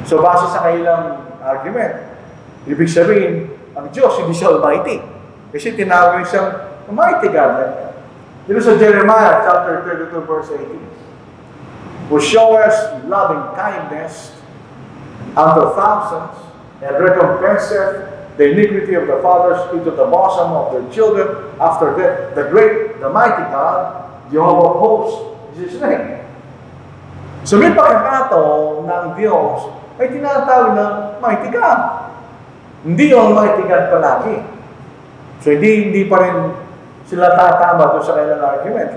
So base sa kailang argument, ibig sabihin, ang Diyos hindi siya Almighty. Kasi tinawag siyang Almighty God. Dito sa Jeremiah chapter 32 verse 18, who showeth loving kindness unto thousands, and recompenseth the iniquity of the fathers into the bosom of their children after death. The mighty God, Jehovah of hosts, is His name. So may pagkakataon ng Diyos ay tinatawag na mighty God. Hindi Almighty God palagi. So hindi pa rin sila tatama doon sa kailang argument.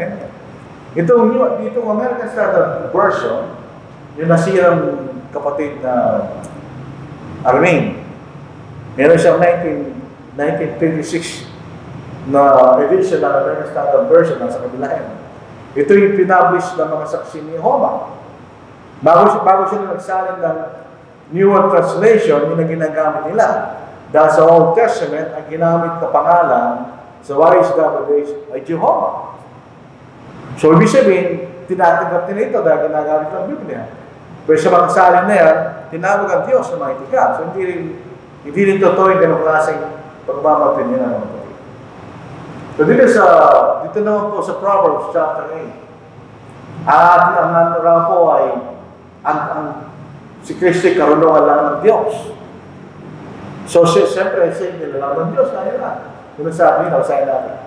Itong American Standard Version, yung nasirang kapatid na Armin, meron siyang 1936 na edition ng American Standard Version nasa kabila yan. Ito yung pinablish ng mga saksi ni Jehovah. Bago sila nagsalin ng newer translation, yung na ginagamit nila. Dahil sa Old Testament, ang ginamit na pangalan sa Waris Days ay Jehovah. So, ibig sabihin, tinatanggap nila ito dahil ginagamit ng Biblia. Pero sa mga salin na yan, tinawag ang Diyos na mighty God. So, hindi rin totoo yung ganong klaseng pagmamapin nila. So, dito naman po sa Proverbs chapter 8. Ang raw po ay si Kristo karunungan lang ng Diyos. So, siyempre, nila lang ng Diyos. Kaya lang. Kung sabi nila, sabi natin,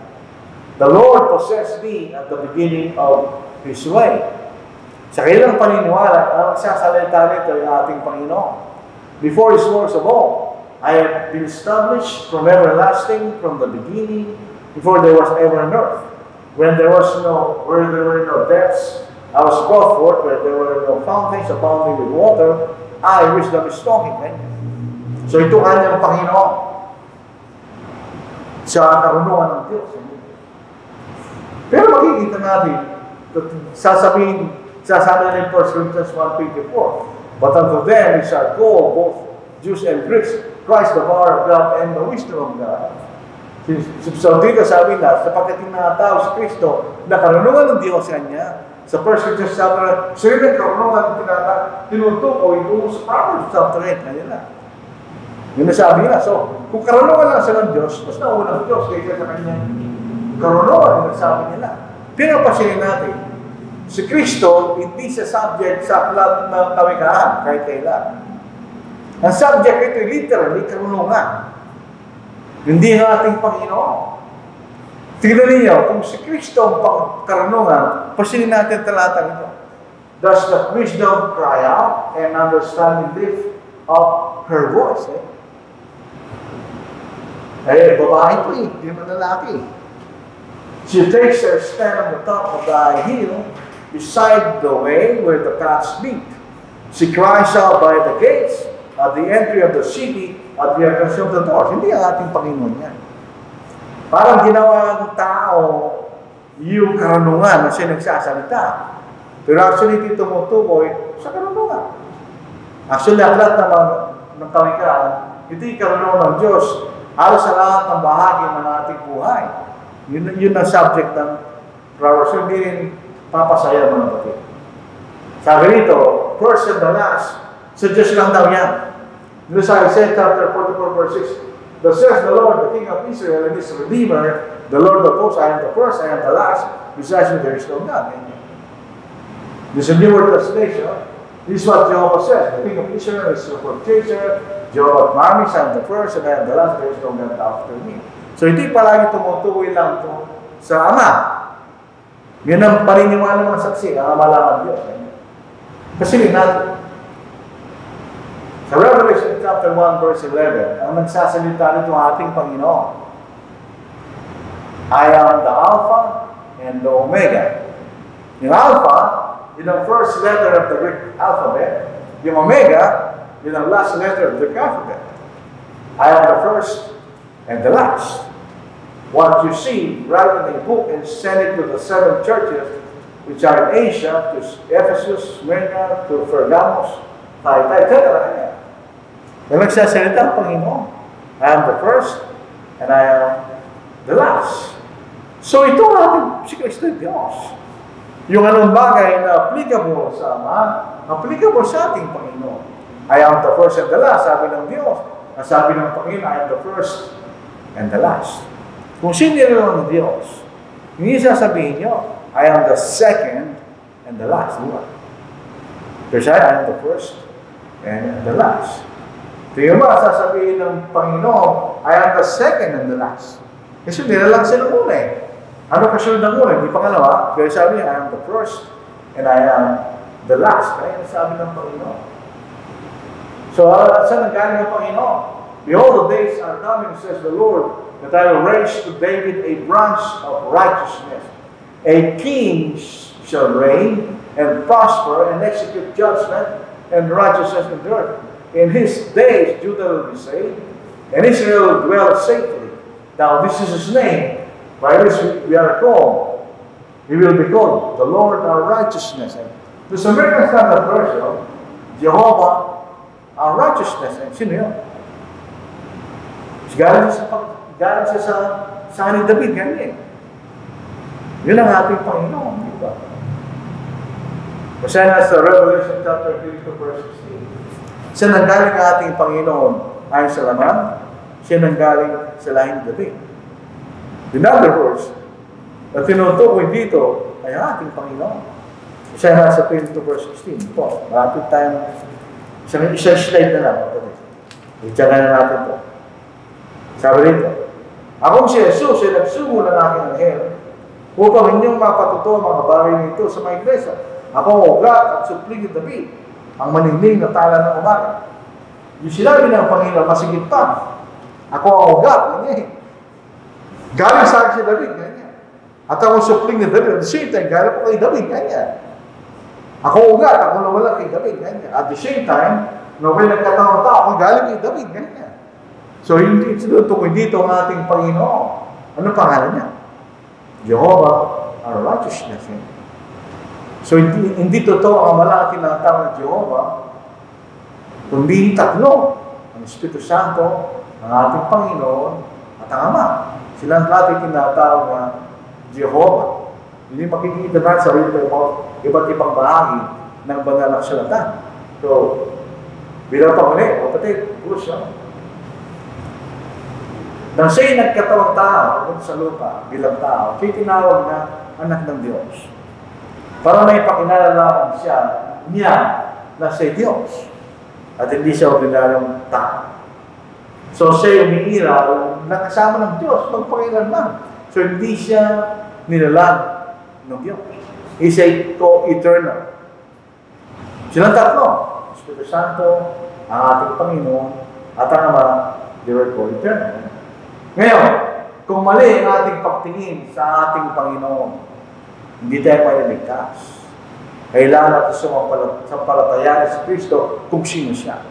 the Lord possessed me at the beginning of His way. Sa kailang paniniwala, ang sasalita nito yung ating Panginoon. Before His works of all, I have been established from everlasting, from the beginning, before there was ever an earth. Where there were no depths, I was brought forth. Where there were no fountains abounding with water, I, wisdom is talking. Right? So ito kanyang Panginoon. Siya ang karunungan ng Diyos. Pero makikita natin, sasabi in 1 Corinthians 1:24, but unto them is our goal, both Jews and Greeks, Christ the power of God and the wisdom of God. So dito sabi na, sapagkat tinatawag si Kristo na karunungan ng Diyos kanya, sa 1 Corinthians chapter, sila ng karunungan tinutukoy doon sa Proverbs chapter 8, kanya na. Yung nasabi nila, so, kung karunungan lang siya ng Diyos, mas nauna ng Diyos kaysa sa kanyang karunungan, yung nasabi nila. Pero pasilin natin, si Kristo, hindi siya subject sa aklat ng kawikaan, kahit kailan. Ang subject ito, literally, karunungan. Hindi ang ating Panginoon. Tignan ninyo, kung si Kristo ang karunungan, pasilin natin talatang ito. Does the wisdom cry out and understanding lift up her voice? Babae ito hindi man lalaki. She takes her stand on the top of the high hill, beside the way where the paths meet. She cries out by the gates, at the entry of the city, at the entrance of the doors. Hindi ang ating Panginoon yan. Parang ginawa ng tao yung karunungan na siya nagsasalita. Pero actually, hindi tumutukoy sa karunungan. Actually, ang lahat ng kawikaan, hindi karunungan ng Diyos. Halos sa lahat ng bahagi ng ating buhay. Yun ang subject ng prayer. So, hindi rin papasaya mga kapatid. Sabi rito, first and the last, sa Diyos lang daw yan. Sa Isaiah chapter 44 verse 6, "Thus says the Lord, the King of Israel and His Redeemer, the Lord of hosts, I am the first, I am the last, besides me there is no God." This is a newer translation. This is what Jehovah says, "The King of Israel is the purchaser, Jehovah Mamis, I am the first, and I am the last, there is no God after me." So hindi palagi tumutukoy lang ito sa Ama. Yan ang paniniwala ng mga saksi, ang Ama lang ang Diyos. Kasi natin. Sa Revelation chapter 1 verse 11, ang nagsasalita nito ating Panginoon, "I am the Alpha and the Omega." Yung Alpha, yun ang first letter of the Greek alphabet. Yung Omega, yun ang last letter of the Greek alphabet. I am the first and the last. What you see, write in a book and send it to the 7 churches which are in Asia, to Ephesus, Smyrna, to Pergamos, Thyatira, etc. Yung nagsasalita ang Panginoon, I am the first and I am the last. So ito ang ating si Kristo Diyos. Yung anong bagay na applicable sa Ama, applicable sa ating Panginoon. I am the first and the last, sabi ng Diyos. Ang sabi ng Panginoon, I am the first and the last. Kung sino lang ng Diyos, hindi sasabihin nyo, I am the second and the last. Kasi I am the first and the last. Tingnan ba, sasabihin ng Panginoon, I am the second and the last. Kasi hindi na lang sila una eh. Ano kasunod ng una? Hindi pangalawa. Pero sabi niya, I am the first and I am the last. Kaya sabi ng Panginoon. So, saan nanggaling ang Panginoon? Behold, the days are coming, says the Lord, that I will raise to David a branch of righteousness. A king shall reign and prosper and execute judgment and righteousness in the earth. In his days, Judah will be saved, and Israel will dwell safely. Now, this is his name, by which we are called. He will be called the Lord our righteousness. And the American Standard Version, Jehovah our righteousness. And sino yun? Galing siya sa ni David, ganyan. Yun ang ating Panginoon, di ba? Kasi na sa Revelation chapter 3 verse 16. Siya nanggaling ang ating Panginoon ayon sa laman, siya nanggaling sa lahi ni David. In other words, na tinutukoy dito ay ang ating Panginoon. Siya nasa 2 verse 16. Po, marapit tayong isang slide na lang. I-tsaga na natin po. Sabi rito, akong si Jesus ay nagsugo ng aking anghel upang inyong mapatuto ang mga bagay nito sa mga iglesia. Ako ang ugat at supling ni David, ang maningning na tala ng umaga. Yung sinabi ng Panginoon, masigit pa. Ako ang ugat, ganyan. Galing sa akin si David, ganyan. At ako supling ni David, at the same time, galing ko kay David, ganyan. Ako ugat, ako nawala kay David, ganyan. At the same time, nawala nagkataon tao, ako galing kay David, ganyan. So, hindi tinutukoy dito ang ating Panginoon. Ano pangalan niya? Jehovah, our righteousness. So, hindi totoo ang malaki na tawag ng Jehovah, kundi tatlo. Ang Espiritu Santo, ang ating Panginoon, at ang Ama. Sila natin tinatawag na Jehovah. Hindi makikita na sa iba't ibang bahagi ng banal na kasulatan. So, bilang pamuli, kapatid, pulos yun. Nang siya'y nagkatawang tao sa lupa bilang tao, siya'y tinawag na anak ng Diyos. Para may pakinalalaman niya na siya'y Diyos. At hindi siya ordinaryong tao. So siya'y umiiral na kasama ng Diyos, magpakilanman. So hindi siya nilalang ng Diyos. He's a co-eternal. Silang tatlo, Espiritu Santo, ang ating Panginoon, at ang Ama, they were co-eternal. Ngayon, kung mali ang ating pagtingin sa ating Panginoon, hindi tayo maliligtas. Kailangan natin sampalatayanin si Kristo kung sino siya.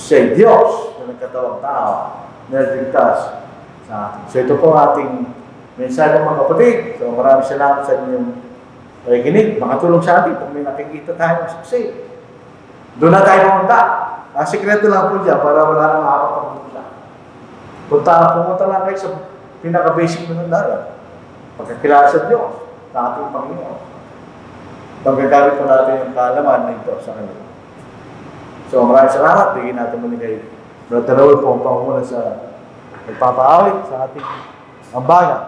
Siya'y Diyos na nagkatawang tao na nagligtas sa sa atin. So ito po ating mensahe mga kapatid. So maraming salamat sa inyong pakikinig. Makatulong sa atin kung may nakikita tayo ng success. Doon na tayo pumunta. Sikreto lang po dyan para wala nang makakapagpunta. Pumunta lang kayo sa pinaka-basic na nandaran. Pagkakilala sa Diyos, sa ating Panginoon. Pagkagamit po natin yung kaalaman na ito sa kanila. So maraming salamat. Bigyan natin muli kay Brother Raul po ang pangunguna sa nagpapaawit sa ating ambagan.